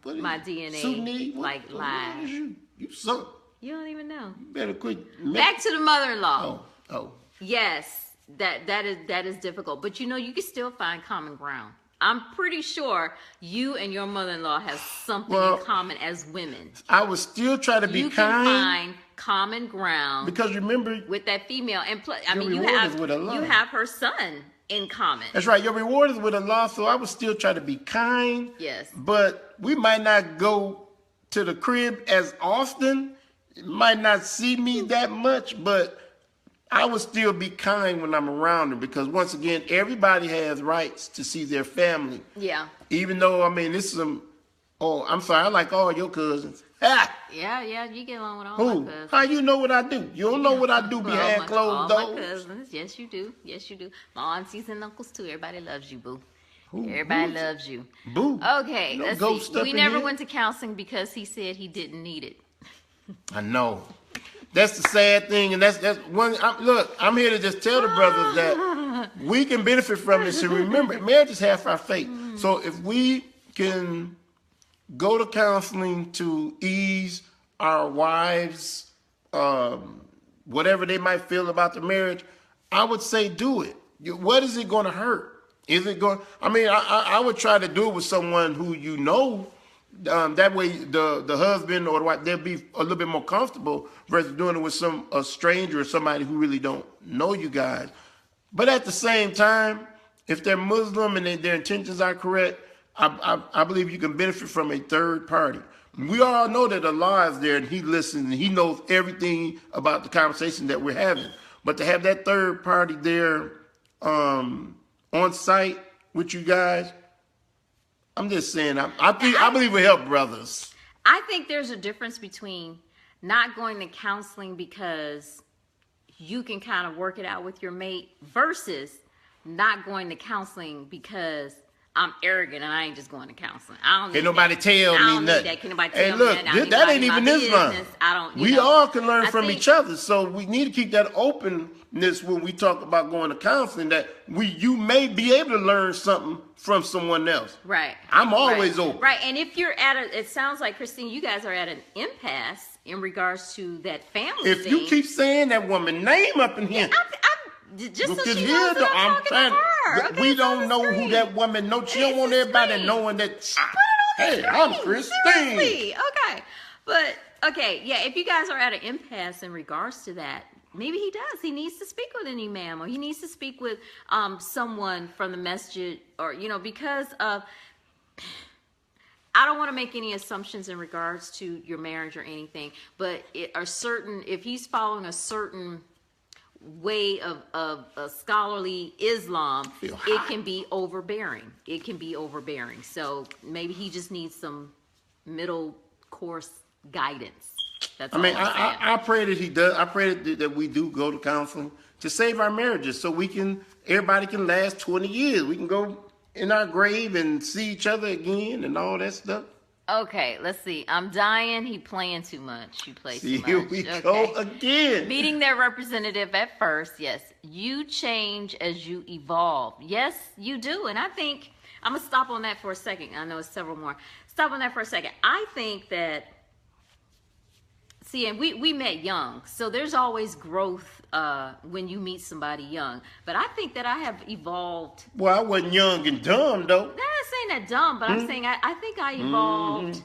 What is my it? DNA Sudanese? like What live. is you? You something. You don't even know. You better quit. Back to the mother-in-law. Oh. Yes, that is difficult, but you know you can still find common ground. I'm pretty sure you and your mother-in-law have something Well, in common as women. I would still try to be You kind can find common ground because remember, with that female, and plus, I Your mean, you reward have is with Allah. you have her son in common. that's right. Your reward is with Allah, so I would still try to be kind. Yes. But we might not go to the crib as often. You might not see me that much, but I would still be kind when I'm around her because once again, everybody has rights to see their family. Yeah. Even though, I mean, this is I'm sorry, I like all your cousins. Ha! Yeah, you get along with all Who? my cousins. How you know what I do? You don't know what I do behind all closed my doors. cousins. Yes, you do. Yes, you do. My aunties and uncles too. Everybody loves you, boo. Who- Everybody who's- loves you. Boo. Okay, No let's ghost see. up We in never here? went to counseling because he said he didn't need it. I know. That's the sad thing, and that's one. Look, I'm here to just tell the brothers that we can benefit from this. And remember, marriage is half our faith. So if we can go to counseling to ease our wives, whatever they might feel about the marriage, I would say do it. What is it going to hurt? Is it going? I mean, I would try to do it with someone who you know. That way, the husband or the wife, they'll be a little bit more comfortable versus doing it with a stranger or somebody who really don't know you guys. But at the same time, if they're Muslim and their intentions are correct, I believe you can benefit from a third party. We all know that Allah is there and He listens and He knows everything about the conversation that we're having. But to have that third party there on site with you guys, I'm just saying, I believe it help brothers. I think there's a difference between not going to counseling because you can kind of work it out with your mate versus not going to counseling because I'm arrogant and I ain't just going to counseling. I don't need Can't nobody that. tell I me don't need nothing. that. Can't nobody Hey, tell look, me that. that ain't even Islam. I don't. We all can learn I from think- each other, so we need to keep that openness when we talk about going to counseling. That you may be able to learn something from someone else. Right. I'm always right. open. Right. And if you're it sounds like, Christine, you guys are at an impasse in regards to that family If thing. you keep saying that woman name up in here, just so because she here knows that I'm talking trying. to her. Okay, We it's on don't the know who screen. that woman knows. She don't It's want the everybody screen. knowing that. Put it on the Hey, I'm screen. Christine. Seriously. Okay. But, okay, yeah, if you guys are at an impasse in regards to that, maybe he does. He needs to speak with an imam or he needs to speak with someone from the masjid or, because of... I don't want to make any assumptions in regards to your marriage or anything, but if he's following a certain way of scholarly Islam, it can be overbearing. It can be overbearing. So maybe he just needs some middle course guidance. That's I mean, all I'm saying. I pray that he does. I pray that we do go to counseling to save our marriages so everybody can last 20 years. We can go in our grave and see each other again and all that stuff. Okay, let's see. I'm dying. He playing too much. You play See, too much. here we Okay. go again. Meeting their representative at first, yes. You change as you evolve. Yes, you do. And I think, I'm going to stop on that for a second. I know it's several more. Stop on that for a second. I think that, and we met young, so there's always growth when you meet somebody young. But I think that I have evolved. Well, I wasn't young and dumb, though. I'm not saying that dumb, but I'm saying I think I evolved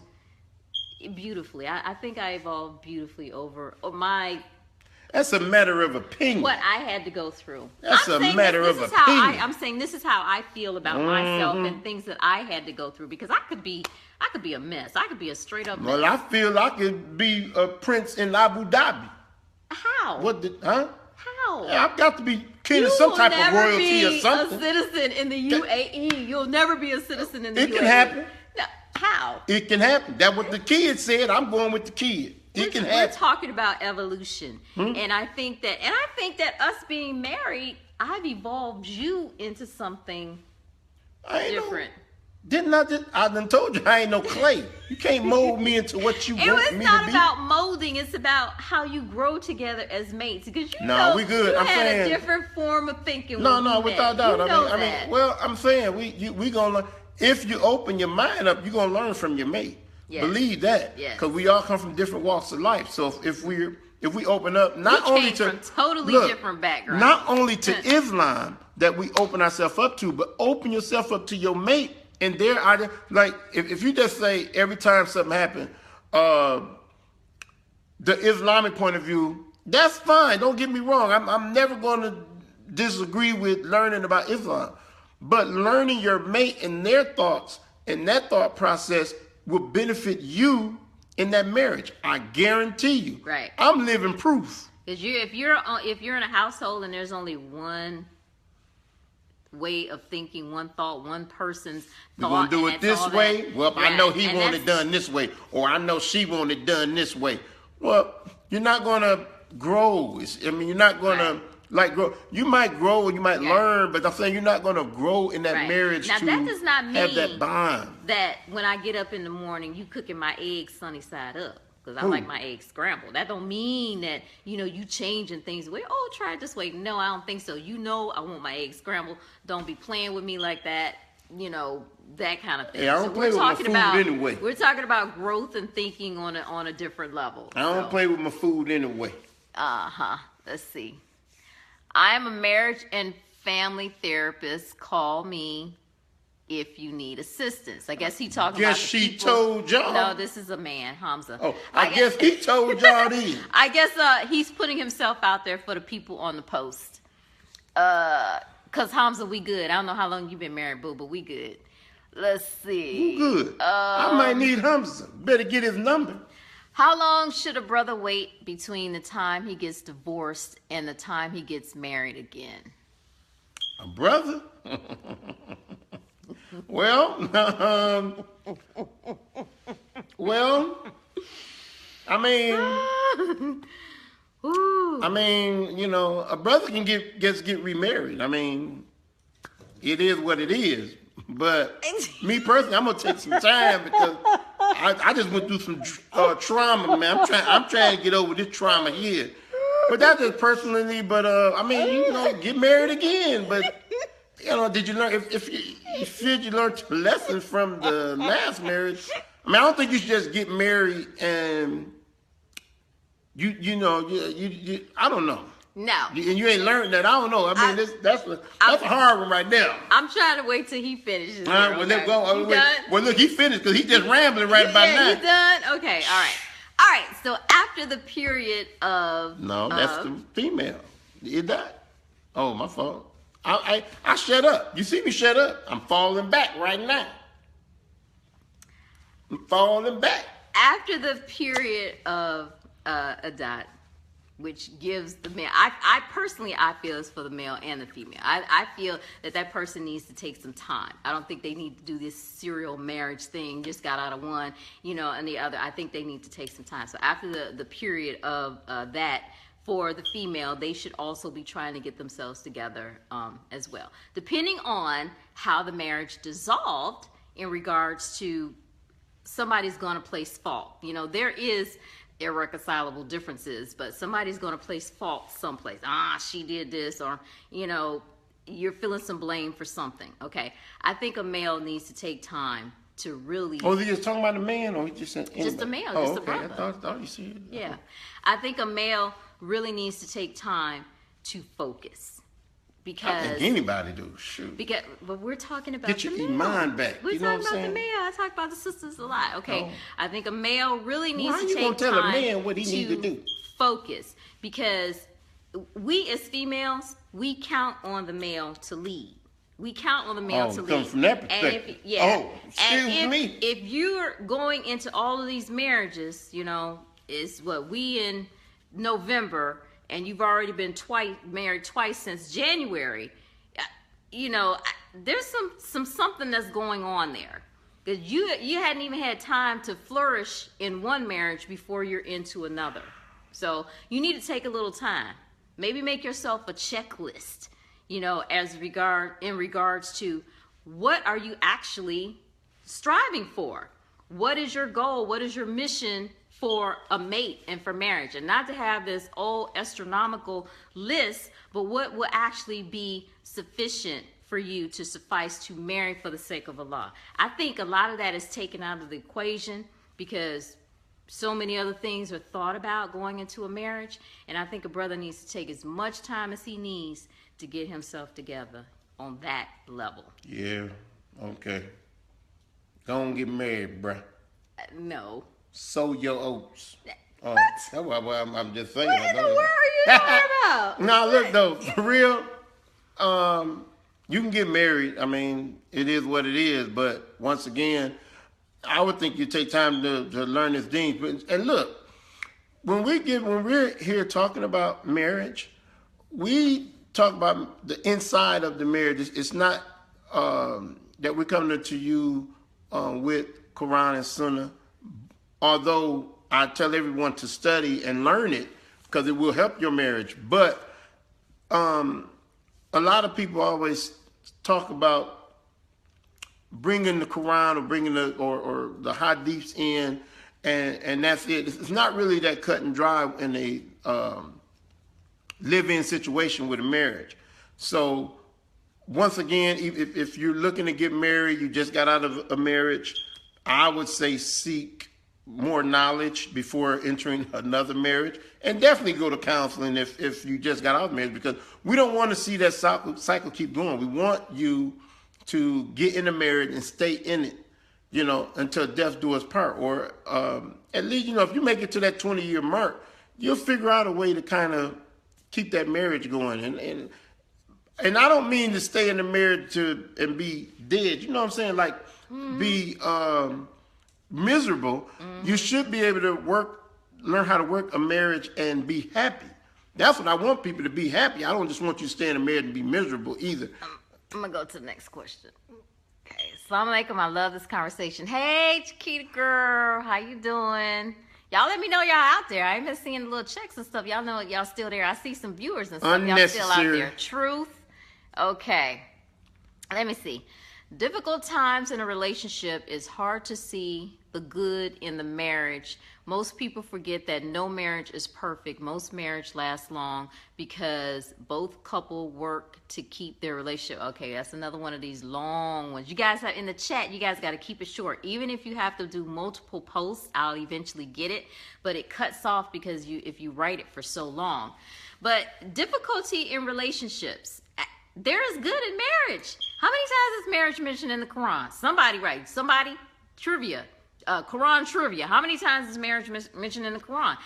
beautifully. I think I evolved beautifully over my... That's a matter of opinion. what I had to go through. That's I'm a saying matter this of is how opinion. I'm saying this is how I feel about myself and things that I had to go through because I could be a mess. I could be a straight up mess. Well, I feel I could be a prince in Abu Dhabi. How? Huh? How? I've got to be kin You to some will type of never royalty or be something. a citizen in the UAE. You'll never be a citizen in the UAE. It can happen. No, how? It can happen. That's what the kid said. I'm going with the kid. It can We're happen. talking about evolution, and I think that us being married, I've evolved you into something I ain't different. I done told you I ain't no clay. You can't mold me into what you want me to be. It's not about molding. It's about how you grow together as mates. Because we good. You I'm had saying, a different form of thinking. No, without doubt. I mean, well, I'm saying we gonna learn. If you open your mind up, you're gonna learn from your mate. Yes. Believe that. Yes. Because we all come from different walks of life. So if we open up, not we only came to from totally different backgrounds, not only to Islam that we open ourselves up to, but open yourself up to your mate and their idea. Like if you just say every time something happened, the Islamic point of view, that's fine. Don't get me wrong. I'm never going to disagree with learning about Islam, but learning your mate and their thoughts and that thought process will benefit you in that marriage. I guarantee you. Right. I'm living proof. Because if you're in a household and there's only one way of thinking, one thought, one person's thought, we're gonna do it this way. Well, right. I know he want it done this way, or I know she want it done this way. Well, you're not gonna grow. You're not gonna grow. You might grow and you might learn, but I'm saying you're not gonna grow in that marriage. Now that does not mean have that bond. That when I get up in the morning, you cooking my eggs sunny side up. Because I like my eggs scrambled. That don't mean that, you changing things. Try it this way. No, I don't think so. I want my eggs scrambled. Don't be playing with me like that. That kind of thing. Yeah, I don't play with my food anyway. We're talking about growth and thinking on a different level. I don't play with my food anyway. Let's see. I am a marriage and family therapist. Call me if you need assistance. I guess he talking about the she people. told y'all. No, this is a man, Hamza. Oh, I guess he told y'all these. I guess he's putting himself out there for the people on the post. Cause Hamza, we good. I don't know how long you've been married, boo, but we good. Let's see. Who good? I might need Hamza. Better get his number. How long should a brother wait between the time he gets divorced and the time he gets married again? A brother? Well, I mean, a brother can get remarried. I mean, it is what it is. But me personally, I'm gonna take some time because I just went through some trauma, man. I'm trying to get over this trauma here. But that's just personally. But get married again. But did you learn? If you feel you learned a lesson from the last marriage, I don't think you should just get married and you I don't know. No. And you ain't learned that. I don't know. That's a hard one right now. I'm trying to wait till he finishes. Well, let's go. Well, look, he finished because he just rambling right about now. Yeah, he done? Okay, all right. So after the period of... No, that's the female. You died. Oh, my fault. I shut up. You see me shut up. I'm falling back right now. I'm falling back. After the period of Adat, which gives the male, I personally feel it's for the male and the female. I feel that person needs to take some time. I don't think they need to do this serial marriage thing, just got out of one, and the other. I think they need to take some time. So after the period of that, for the female, they should also be trying to get themselves together as well. Depending on how the marriage dissolved in regards to somebody's going to place fault. There is irreconcilable differences, but somebody's going to place fault someplace. She did this, or you're feeling some blame for something. Okay, I think a male needs to take time to really. Oh, you're talking about a man, or just a male, just a brother. I thought you said. Yeah, I think a male really needs to take time to focus. Because I think anybody do. Shoot. But we're talking about get your the male. iman back. We're talking about the male. I talk about the sisters a lot. Okay, I think a male really needs to take time. Why you gonna tell a man what he need to do? Focus, because we as females, we count on the male to lead. We count on the male to lead. From that perspective. Excuse me. If you're going into all of these marriages, is what we in November. And you've already been married twice since January, there's something that's going on there. Because you hadn't even had time to flourish in one marriage before you're into another. So you need to take a little time. Maybe make yourself a checklist, in regards to what are you actually striving for. What is your goal? What is your mission for a mate and for marriage? And not to have this old astronomical list, but what will actually be sufficient for you to suffice to marry for the sake of Allah. I think a lot of that is taken out of the equation because so many other things are thought about going into a marriage. And I think a brother needs to take as much time as he needs to get himself together on that level. Yeah, okay. Go and get married, bruh. No. Sow your oats. What? That's what I'm just saying. What in the world are you talking about? Now, look, though, for real, you can get married. I mean, it is what it is. But once again, I would think you take time to learn this thing. And look, when we're here talking about marriage, we talk about the inside of the marriage. It's not that we're coming to you with Quran and Sunnah, although I tell everyone to study and learn it because it will help your marriage. But a lot of people always talk about bringing the Quran or bringing or the hadiths in, and that's it. It's not really that cut and dry in a live-in situation with a marriage. So once again, if you're looking to get married, you just got out of a marriage, I would say seek more knowledge before entering another marriage, and definitely go to counseling if you just got out of marriage, because we don't want to see that cycle keep going. We want you to get in a marriage and stay in it, until death do us part, or at least, if you make it to that 20-year mark, you'll figure out a way to kind of keep that marriage going. And I don't mean to stay in the marriage and be dead. You know what I'm saying? Like, be miserable. You should be able to learn how to work a marriage and be happy. That's what I want people to be happy. I don't just want you to stay in a marriage and be miserable either. I'm going to go to the next question. Okay. Assalamu alaikum. I love this conversation. Hey, Chiquita girl. How you doing? Y'all let me know y'all out there. I ain't been seeing the little checks and stuff. Y'all know y'all still there. I see some viewers and stuff. Y'all still out there. Truth. Okay. Let me see. Difficult times in a relationship is hard to see the good in the marriage. Most people forget that no marriage is perfect. Most marriage lasts long because both couple work to keep their relationship. Okay, that's another one of these long ones. You guys are in the chat. You guys got to keep it short. Even if you have to do multiple posts, I'll eventually get it. But it cuts off because if you write it for so long. But difficulty in relationships. There is good in marriage. How many times is marriage mentioned in the Quran? Somebody write. Somebody. Trivia. Quran trivia. How many times is marriage mentioned in the Quran?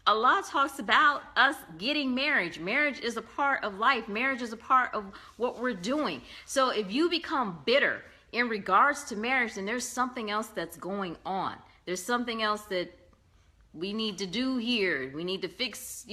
Allah talks about us getting married. Marriage is a part of life. Marriage is a part of what we're doing. So if you become bitter in regards to marriage, then there's something else that's going on. There's something else that we need to do here. We need to fix,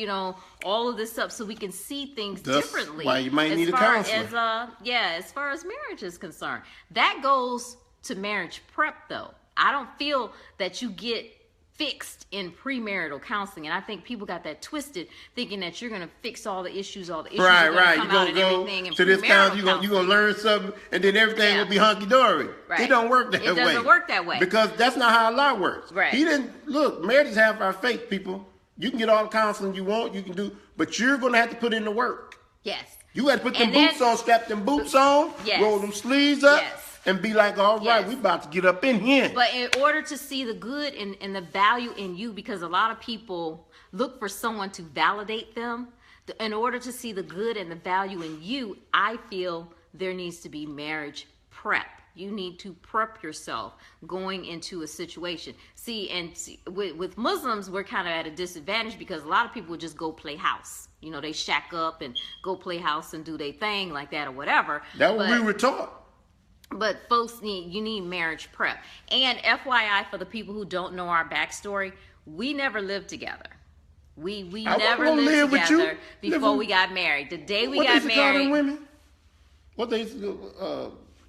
all of this up so we can see things differently. Why you might need a counselor. As far as marriage is concerned. That goes to marriage prep, though. I don't feel that you get fixed in premarital counseling, and I think people got that twisted, thinking that you're gonna fix all the issues. Right. You're gonna go to this counseling. You're gonna learn something, and then everything will be hunky dory. Right. It don't work that way. It doesn't work that way because that's not how Allah works. Right. He didn't look. Marriage is half our faith, people. You can get all the counseling you want. You can do, but you're gonna have to put in the work. Yes. You got to put them boots on, strap them boots on, roll them sleeves up. Yes. And be like, all right, we about to get up in here. But in order to see the good and the value in you, because a lot of people look for someone to validate them, in order to see the good and the value in you, I feel there needs to be marriage prep. You need to prep yourself going into a situation. With Muslims, we're kind of at a disadvantage because a lot of people would just go play house. They shack up and go play house and do their thing like that or whatever. That's what we were taught. But folks, you need marriage prep. And FYI, for the people who don't know our backstory, we never lived together. We never lived together before we got married. The day we got married, women? What they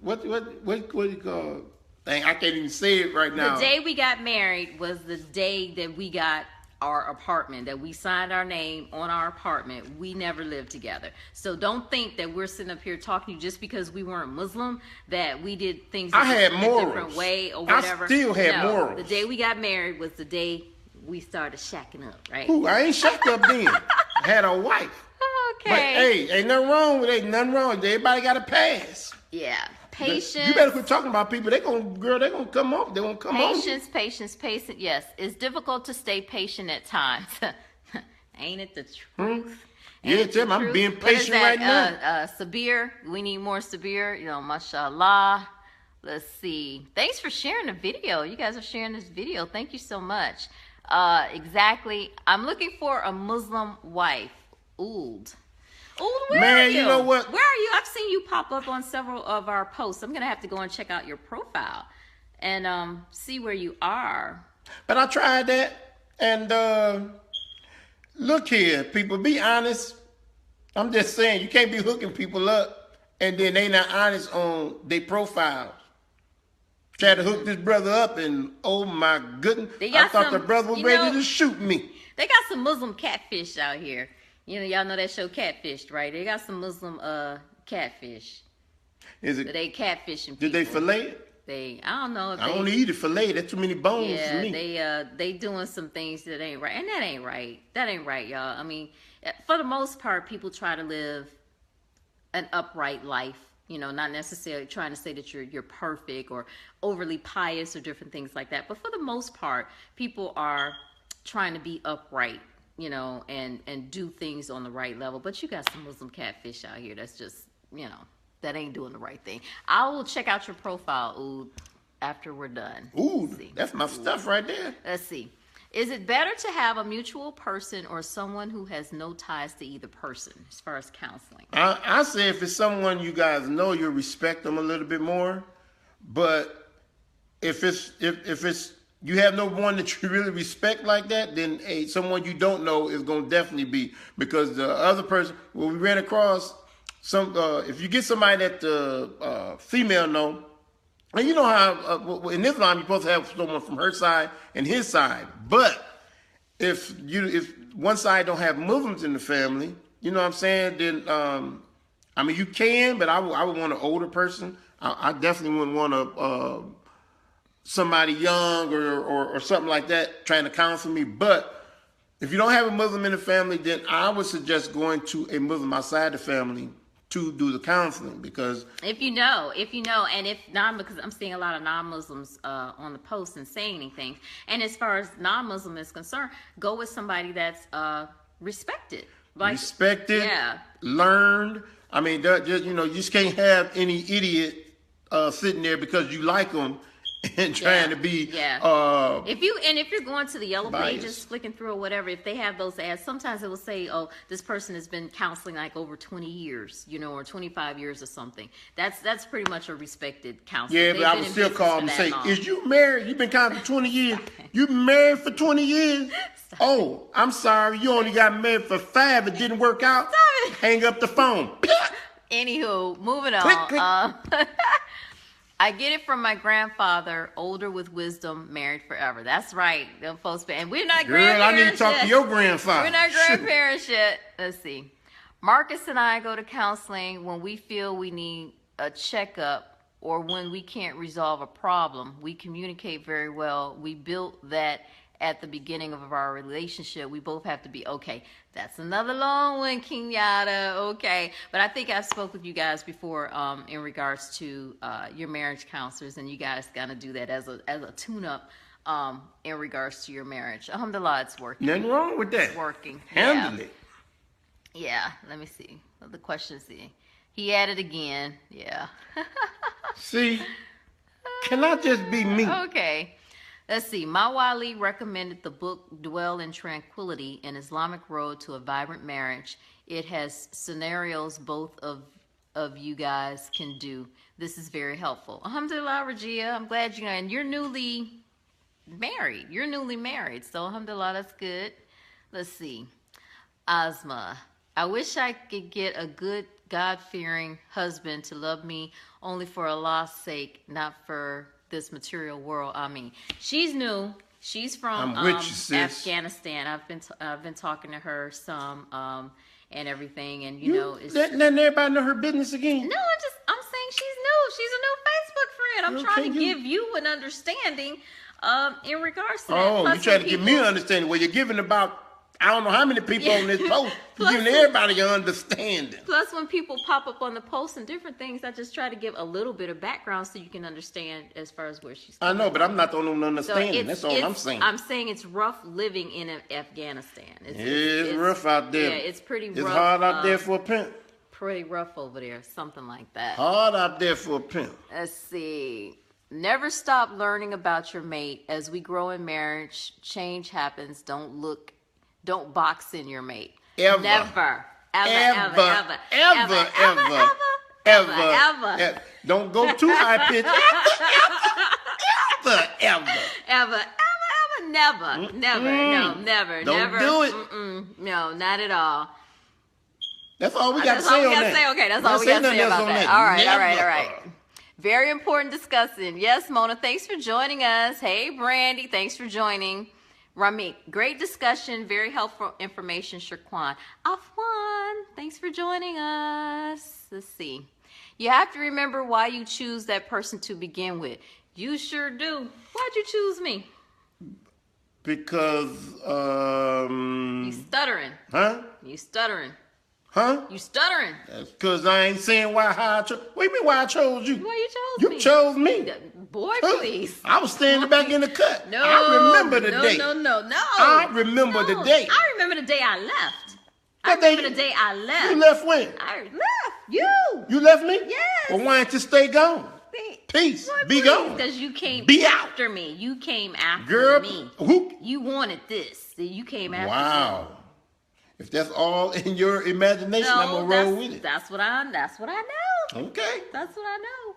what do you call? Dang, I can't even say it right now. The day we got married was the day that we got our apartment, that we signed our name on our apartment. We never lived together. So don't think that we're sitting up here talking to you just because we weren't Muslim, that we did things I had a morals. different way or whatever. I still had No, morals. the day we got married was the day we started shacking up, right? Ooh, I ain't shacked up then. I had a wife. Okay. But hey, ain't nothing wrong with it. Ain't nothing wrong. Everybody got a pass. Yeah. Patience. You better quit talking about people. They gonna come up. They gonna come on. Patience. Yes, it's difficult to stay patient at times. Ain't it the truth? Yeah, Tim, I'm being patient right now. Sabir, we need more Sabir. You know, mashallah. Let's see. Thanks for sharing the video. You guys are sharing this video. Thank you so much. Exactly. I'm looking for a Muslim wife. Ould, where Man, are you? you know what? Where are you? I've seen you pop up on several of our posts. I'm gonna have to go and check out your profile and see where you are. But I tried that, and look here, people, be honest. I'm just saying, you can't be hooking people up, and then they not honest on their profiles. Tried to hook this brother up, and oh my goodness, I thought the brother was ready to shoot me. They got some Muslim catfish out here. You know, y'all know that show Catfished, right? They got some Muslim catfish. Is it? They catfishing people. Did they fillet it? I don't know if I don't eat it fillet. That's too many bones for me. They doing some things that ain't right, and that ain't right. That ain't right, y'all. I mean, for the most part, people try to live an upright life. You know, not necessarily trying to say that you're perfect or overly pious or different things like that. But for the most part, people are trying to be upright, you know, and do things on the right level. But you got some Muslim catfish out here that's just, you know, that ain't doing the right thing. I will check out your profile, Oud, after we're done. Ooh, that's my stuff right there. Let's see. Is it better to have a mutual person or someone who has no ties to either person as far as counseling? I say if it's someone you guys know, you'll respect them a little bit more. But if it's you have no one that you really respect like that, then someone you don't know is going to definitely be, because the other person, when we ran across some, if you get somebody that the female know, and you know how in Islam you're supposed to have someone from her side and his side, but if one side don't have Muslims in the family, you know what I'm saying, then I mean you can, but I would want an older person. I definitely wouldn't want somebody young or something like that trying to counsel me. But if you don't have a Muslim in the family, then I would suggest going to a Muslim outside the family to do the counseling, because if you know, and if not, because I'm seeing a lot of non-Muslims on the post and saying anything. And as far as non-Muslim is concerned, go with somebody that's respected, like respected, learned. I mean, you just can't have any idiot sitting there because you like them and trying to be if you're going to the yellow pages, flicking through or whatever, if they have those ads, sometimes it will say, oh, this person has been counseling like over 20 years, you know, or 25 years or something. That's pretty much a respected counselor. Yeah, but I would still call them and say, is you married? You've been counseling for 20 years. You been married for 20 years? Oh, I'm sorry, you only got married for 5. It didn't work out. Hang up the phone. Anywho, moving on. Click. I get it from my grandfather, older with wisdom, married forever. That's right. Them folks, and we're not grandparents. Girl, I need to talk to your grandfather. We're not grandparents yet. Let's see. Marcus and I go to counseling when we feel we need a checkup or when we can't resolve a problem. We communicate very well. We built that at the beginning of our relationship. We both have to be okay. That's another long one, King Yada. Okay. But I think I've spoke with you guys before in regards to your marriage counselors, and you guys gotta do that as a tune-up in regards to your marriage. Alhamdulillah, it's working. Nothing wrong with that. It's working. Handle it. Yeah, let me see. The question's see. He added again. Yeah. See? Can I just be me? Okay. Let's see. Mawali recommended the book Dwell in Tranquility, An Islamic Road to a Vibrant Marriage. It has scenarios both of you guys can do. This is very helpful. Alhamdulillah, Rajia. I'm glad you know. And you're newly married. So alhamdulillah, that's good. Let's see. Asma. I wish I could get a good God-fearing husband to love me only for Allah's sake, not for this material world. I mean, she's new. She's from I'm with you, sis. Afghanistan. I've been talking to her some and everything, and you know, it's letting everybody know her business again. no. I'm saying she's new. She's a new Facebook friend. I'm trying to give you an understanding in regards to that. Oh, Plus you trying when to give me an understanding? Well, you're giving about I don't know how many people on this post. You're giving everybody an understanding. Plus, when people pop up on the post and different things, I just try to give a little bit of background so you can understand as far as where she's I know, but I'm not the only one understanding. That's all I'm saying. I'm saying it's rough living in Afghanistan. It's rough out there. Yeah, it's pretty rough. It's hard out there for a pimp. Pretty rough over there, something like that. Hard out there for a pimp. Let's see. Never stop learning about your mate. As we grow in marriage, change happens. Don't box in your mate. Ever. Never. Ever. Don't go too high pitched. Ever. Never. No, never. Don't never. do it. No, not at all. That's all we got to That's all say we on gotta that. say. Okay, that's all we got to say about that. All right. Very important discussing. Yes, Mona, thanks for joining us. Hey, Brandy, thanks for joining. Ramik, great discussion, very helpful information. Shaquan, Afwan, thanks for joining us. Let's see. You have to remember why you choose that person to begin with. You sure do. Why'd you choose me? Because, You stuttering. huh? You stuttering. Huh? You stuttering. That's because I ain't saying how I chose. What do you mean why I chose you? Why you chose me? You chose me. Boy, please. I was standing back in the cut. No. I remember the day. No. I remember the day. I remember the day I left. What I remember the day I left. You left when? I left. You. You left me? Yes. Well, why didn't you stay gone? Peace. Boy, Be please, gone. because you came Be out. after me. You came after Girl, me. who? You wanted this. You came after me. Wow. If that's all in your imagination, No, I'm gonna roll with it. That's what I know. Okay. That's what I know.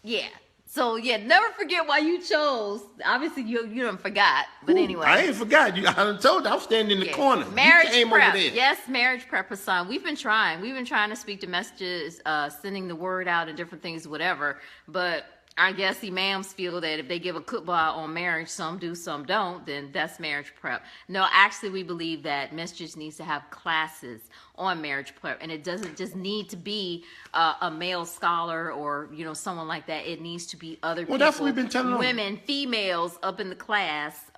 Yeah. So yeah, never forget why you chose. Obviously, you done forgot. But anyway, I ain't forgot you. I done told you I was standing in the corner. Marriage you came prep. over there. Yes, marriage prep, Hassan. We've been trying to speak to messages, sending the word out and different things, whatever. But I guess imams feel that if they give a khutbah on marriage, some do, some don't, then that's marriage prep. No, actually, we believe that messages needs to have classes on marriage prep, and it doesn't just need to be a male scholar or someone like that. It needs to be other people, that's what we've been telling them. women, females up in the class,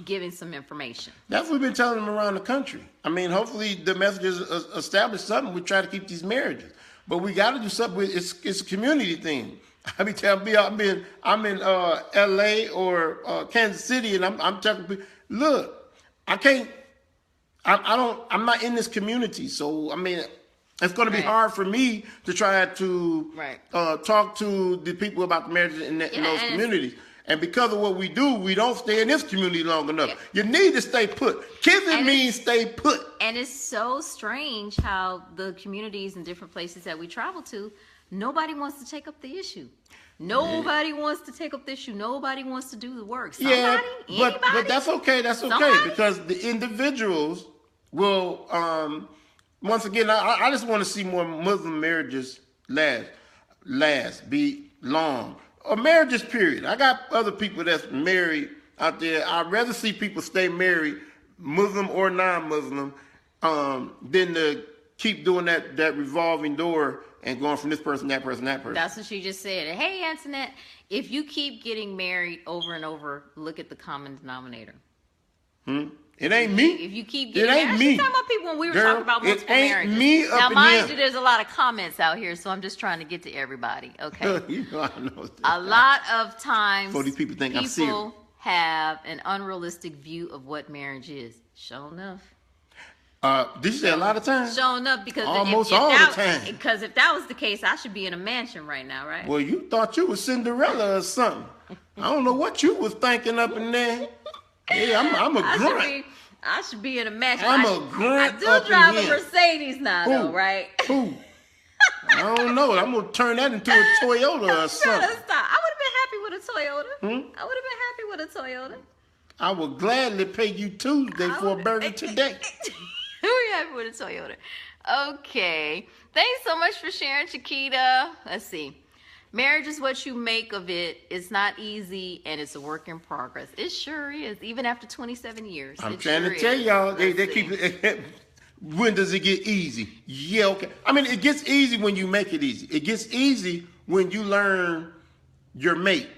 giving some information. That's what we've been telling them around the country. I mean, hopefully the messages establish something. We try to keep these marriages, but we got to do something. It's a community thing. I be telling people I'm in L.A. or Kansas City, and I'm telling people, look, I can't. I'm not in this community, so I mean, it's going to be hard for me to try to talk to the people about the marriages in those communities. And because of what we do, we don't stay in this community long enough. Yeah. You need to stay put. Kissing means stay put. And it's so strange how the communities and different places that we travel to, nobody wants to take up the issue. Nobody wants to take up the issue. Nobody wants to do the work. Somebody, but that's okay. That's okay. Somebody? Because the individuals will. Once again, I just want to see more Muslim marriages be long. Or marriages, period. I got other people that's married out there. I'd rather see people stay married, Muslim or non-Muslim, than to keep doing that revolving door and going from this person, that person, that person. That's what she just said. Hey, Antoinette, if you keep getting married over and over, look at the common denominator. It ain't me. If you keep getting married. It ain't me. Talking about people when we were talking about multiple marriages. Me up now, in mind here. you, there's a lot of comments out here, so I'm just trying to get to everybody. Okay. I know. A lot of times, these people think I'm serious. People have an unrealistic view of what marriage is. Sure enough. Did you say a lot of times? Sure enough, because almost all the time. Because if that was the case, I should be in a mansion right now, right? Well, you thought you was Cinderella or something. I don't know what you was thinking up in there. Yeah, I'm a grunt. I should be in a mansion. I'm a grunt. I do drive a Mercedes now, though, right? Who? I don't know. I'm gonna turn that into a Toyota or something. Stop. I would have been happy with a Toyota. I would have been happy with a Toyota. I would gladly pay you Tuesday for a burger today. We're happy with a Toyota. Okay. Thanks so much for sharing, Chiquita. Let's see. Marriage is what you make of it. It's not easy, and it's a work in progress. It sure is, even after 27 years. I'm trying to tell y'all, they keep it. When does it get easy? Yeah, okay. I mean, it gets easy when you make it easy. It gets easy when you learn your mate.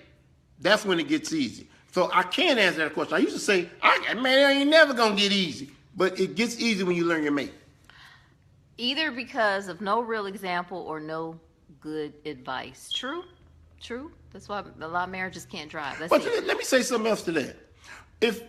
That's when it gets easy. So I can't answer that question. I used to say, man, it ain't never gonna get easy. But it gets easy when you learn your mate. Either because of no real example or no good advice. True. That's why a lot of marriages can't drive. Let me say something else to that. If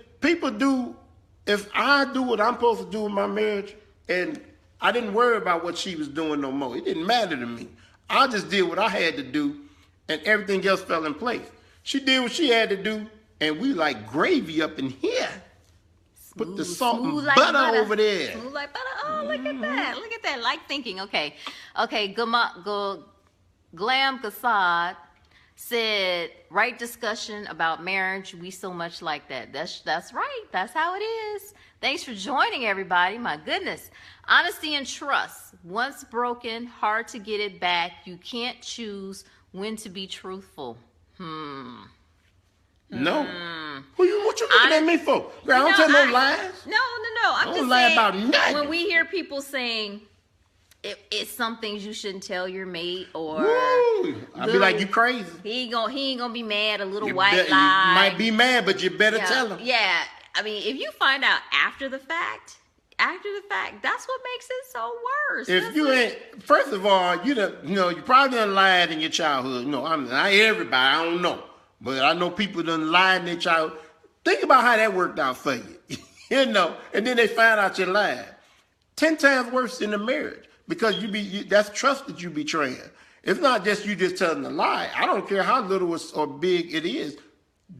I do what I'm supposed to do in my marriage, and I didn't worry about what she was doing no more. It didn't matter to me. I just did what I had to do, and everything else fell in place. She did what she had to do, and we like gravy up in here. Put the salt and like butter over there. Smooth like butter. Oh, look at that. Look at that. Like thinking. Okay. Glam Kassad said, right discussion about marriage. We so much like that. That's right. That's how it is. Thanks for joining, everybody. My goodness. Honesty and trust. Once broken, hard to get it back. You can't choose when to be truthful. No. What you looking at me for? Girl, I don't tell no lies. No. I'm just lie saying, about nothing. when we hear people saying it's some things you shouldn't tell your mate, or I'll be like, you crazy. He ain't gonna be mad. A little You white lie. You might be mad, but you better tell him. Yeah. I mean, if you find out after the fact, that's what makes it so worse. If you ain't, first of all, you probably done lied in your childhood. No, I'm not everybody. I don't know. But I know people done lied in their childhood. Think about how that worked out for you. And then they find out you lied. 10 times worse in the marriage, because that's trust that you betraying. It's not just you just telling a lie. I don't care how little or big it is.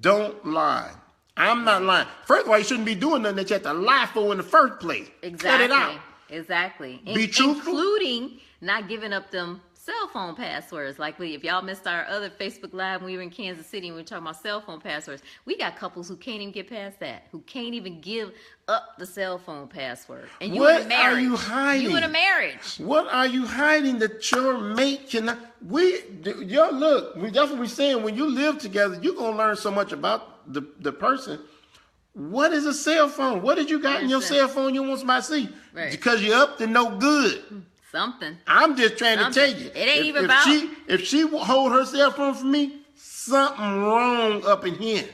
Don't lie. I'm not lying. First of all, you shouldn't be doing nothing that you have to lie for in the first place. Exactly. Cut it out. Exactly. Be truthful. Including not giving up them cell phone passwords. Like if y'all missed our other Facebook Live when we were in Kansas City and we were talking about cell phone passwords, we got couples who can't even get past that, who can't even give up the cell phone password. And you in a marriage. What are you hiding? You in a marriage. What are you hiding that your mate cannot? Look, that's what we're saying. When you live together, you're going to learn so much about the person. What is a cell phone? What did you got in your cell phone you want somebody to see? Right. Because you're up to no good. Something. I'm just trying to tell you. It ain't even about. If she hold her cell phone from me, something wrong up in here.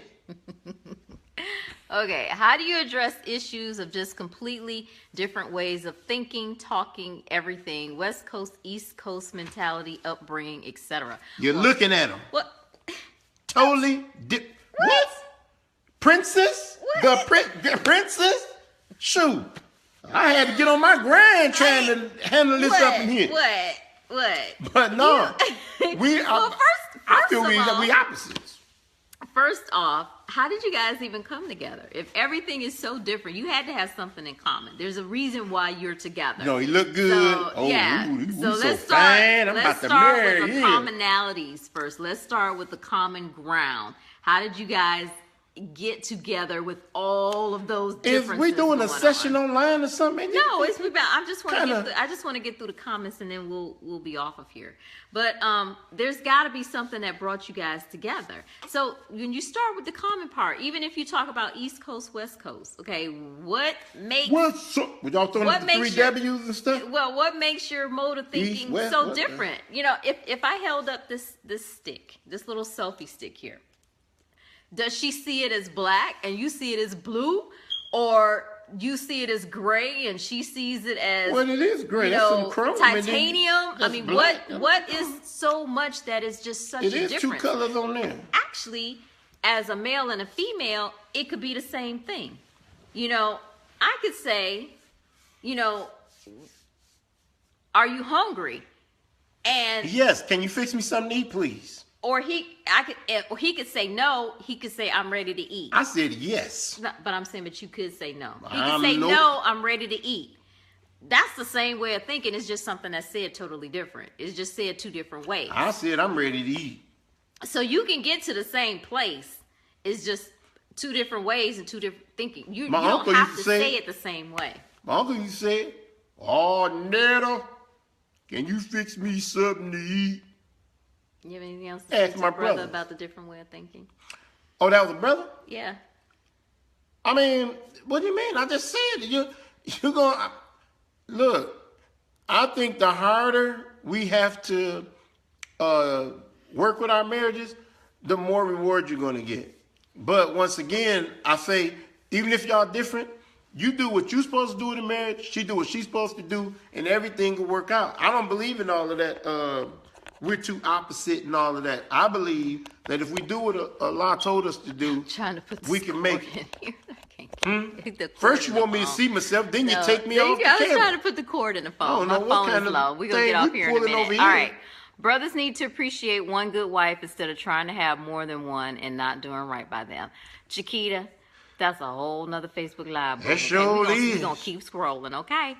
Okay, how do you address issues of just completely different ways of thinking, talking, everything? West Coast, East Coast mentality, upbringing, etc. You're looking at them. What? Totally what? Princess? What? The princess? Shoot. I had to get on my grind trying to handle this up in here. What? But no, we are. Well, I feel we opposites. First off, how did you guys even come together? If everything is so different, you had to have something in common. There's a reason why you're together. No, he looked good. So, yeah. So let's start. Let's start with the commonalities first. Let's start with the common ground. How did you guys get together with all of those differences? If we're doing a session online or something, no, it's about. I just want to get through the comments and then we'll be off of here. But there's got to be something that brought you guys together. So when you start with the common part, even if you talk about East Coast, West Coast, okay, what makes y'all throwing the 3 W's and stuff? Well, what makes your mode of thinking East, West, so different? You know, if I held up this stick, this little selfie stick here. Does she see it as black and you see it as blue, or you see it as gray and she sees it as it is gray? That's some chrome titanium. I mean, what is so much that is just such a difference? It is 2 colors on there. Actually, as a male and a female, it could be the same thing. You know, I could say, you know, are you hungry? And yes, can you fix me something to eat, please? Or he could say no. He could say, I'm ready to eat. I said yes. No, but I'm saying, but you could say no. He could say no, I'm ready to eat. That's the same way of thinking. It's just something that's said totally different. It's just said 2 different ways. I said I'm ready to eat. So you can get to the same place. It's just 2 different ways and 2 different thinking. You don't have to say it the same way. My uncle used to say, "Oh, Netta, can you fix me something to eat?" You have anything else to Ask say to my your brother brothers. about the different way of thinking? Oh, that was a brother? Yeah. I mean, what do you mean? I just said you gonna look. I think the harder we have to work with our marriages, the more reward you're gonna get. But once again, I say, even if y'all different, you do what you're supposed to do in a marriage. She do what she's supposed to do, and everything will work out. I don't believe in all of that. We're too opposite and all of that. I believe that if we do what Allah told us to do, Trying to put this we can make cord it. in here. I can't get the cord First, in you the want me to phone. see myself, then you No, take me there off you the go. I was camera. trying to put the cord in the phone. don't My know what phone kind is of low. We're going to thing get off we here in a pulling minute. over All here. right. Brothers need to appreciate one good wife instead of trying to have more than one and not doing right by them. Chiquita, that's a whole nother Facebook Live. That sure We're is. going to keep scrolling, okay?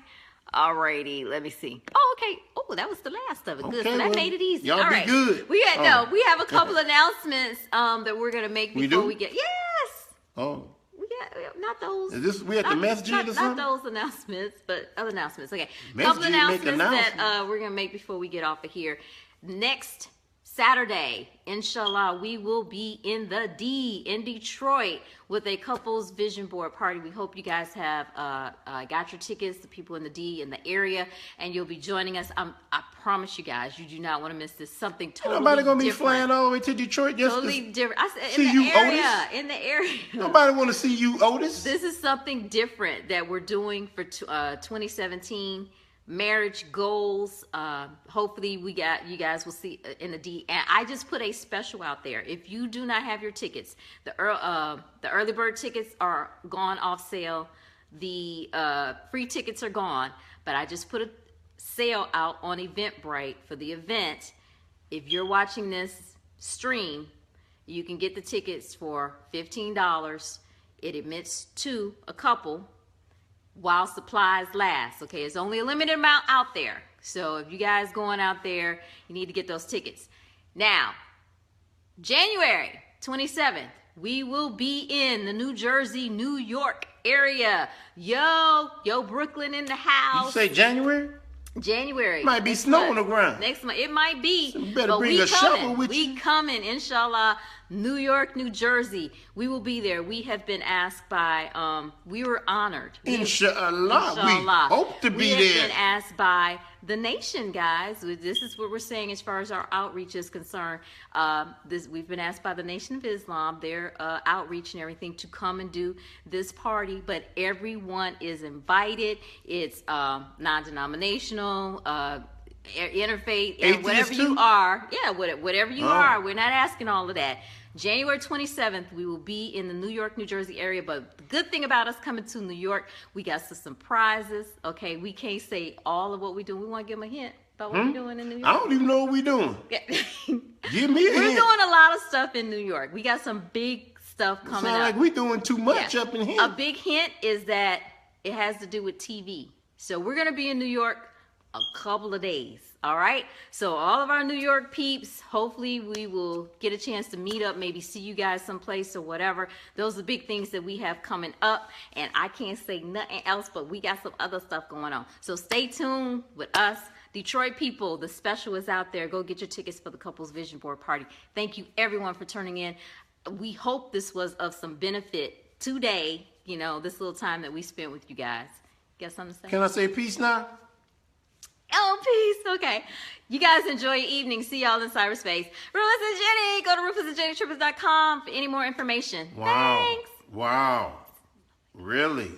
Alrighty, let me see. Oh, okay. Oh, that was the last of it. Good. Okay, So that well, made it easy. y'all All be right. good. We Oh. we have a couple announcements that we're gonna make We before do? we get. Yes. Oh, We got not those. is this we at the masjid or Not something? those announcements, but other announcements. Okay, Masjid couple make announcements that announcements. we're gonna make before we get off of here. Next Saturday, inshallah, we will be in the D in Detroit with a couples vision board party. We hope you guys have got your tickets, the people in the D in the area, and you'll be joining us. I promise you guys, you do not want to miss this. Something totally Nobody gonna be different. flying all the way to Detroit just Totally to different. I said see in the you, area. Otis? In the area. Nobody want to see you, Otis. This is something different that we're doing for 2017 marriage goals. Hopefully you guys will see in the D. And I just put a special out there. If you do not have your tickets, the early bird tickets are gone off sale. The free tickets are gone. But I just put a sale out on Eventbrite for the event. If you're watching this stream, you can get the tickets for $15. It admits to a couple while supplies last. Okay, it's only a limited amount out there. So if you guys going out there, you need to get those tickets. Now, January 27th, we will be in the New Jersey, New York area. Yo, Brooklyn in the You house. say January? January. Might be next snow month. on the ground. Next month. It might be. So you better but bring we a coming. shovel with we you. coming, inshallah. New York, New Jersey. We will be there. We have been asked by, we were honored. Inshallah, we hope to be we have there. been asked by the nation, guys. This is what we're saying as far as our outreach is concerned. We've been asked by the Nation of Islam, their outreach and everything, to come and do this party. But everyone is invited. It's non-denominational, interfaith, Atheist whatever too? you are. Yeah, whatever you Oh. are. We're not asking all of that. January 27th, we will be in the New York, New Jersey area. But the good thing about us coming to New York, we got some prizes. Okay, we can't say all of what we do. We want to give them a hint about what we're doing in New York. I don't even know what we doing. Yeah. Give me a We're hint. doing a lot of stuff in New York. We got some big stuff coming Sound up. like we doing too much Yeah. up in here. A big hint is that it has to do with TV. So we're going to be in New York a couple of days. All right. So all of our New York peeps, hopefully we will get a chance to meet up, maybe see you guys someplace or whatever. Those are big things that we have coming up. And I can't say nothing else, but we got some other stuff going on. So stay tuned with us. Detroit people, the special is out there. Go get your tickets for the Couples Vision Board Party. Thank you everyone for turning in. We hope this was of some benefit today, you know, this little time that we spent with you guys. Got something to say? Can I say peace now? Oh, peace. Okay. You guys enjoy your evening. See y'all in cyberspace. Rufus and Jenny. Go to rufusandjennytrippers.com for any more information. Wow. Thanks. Wow. Really?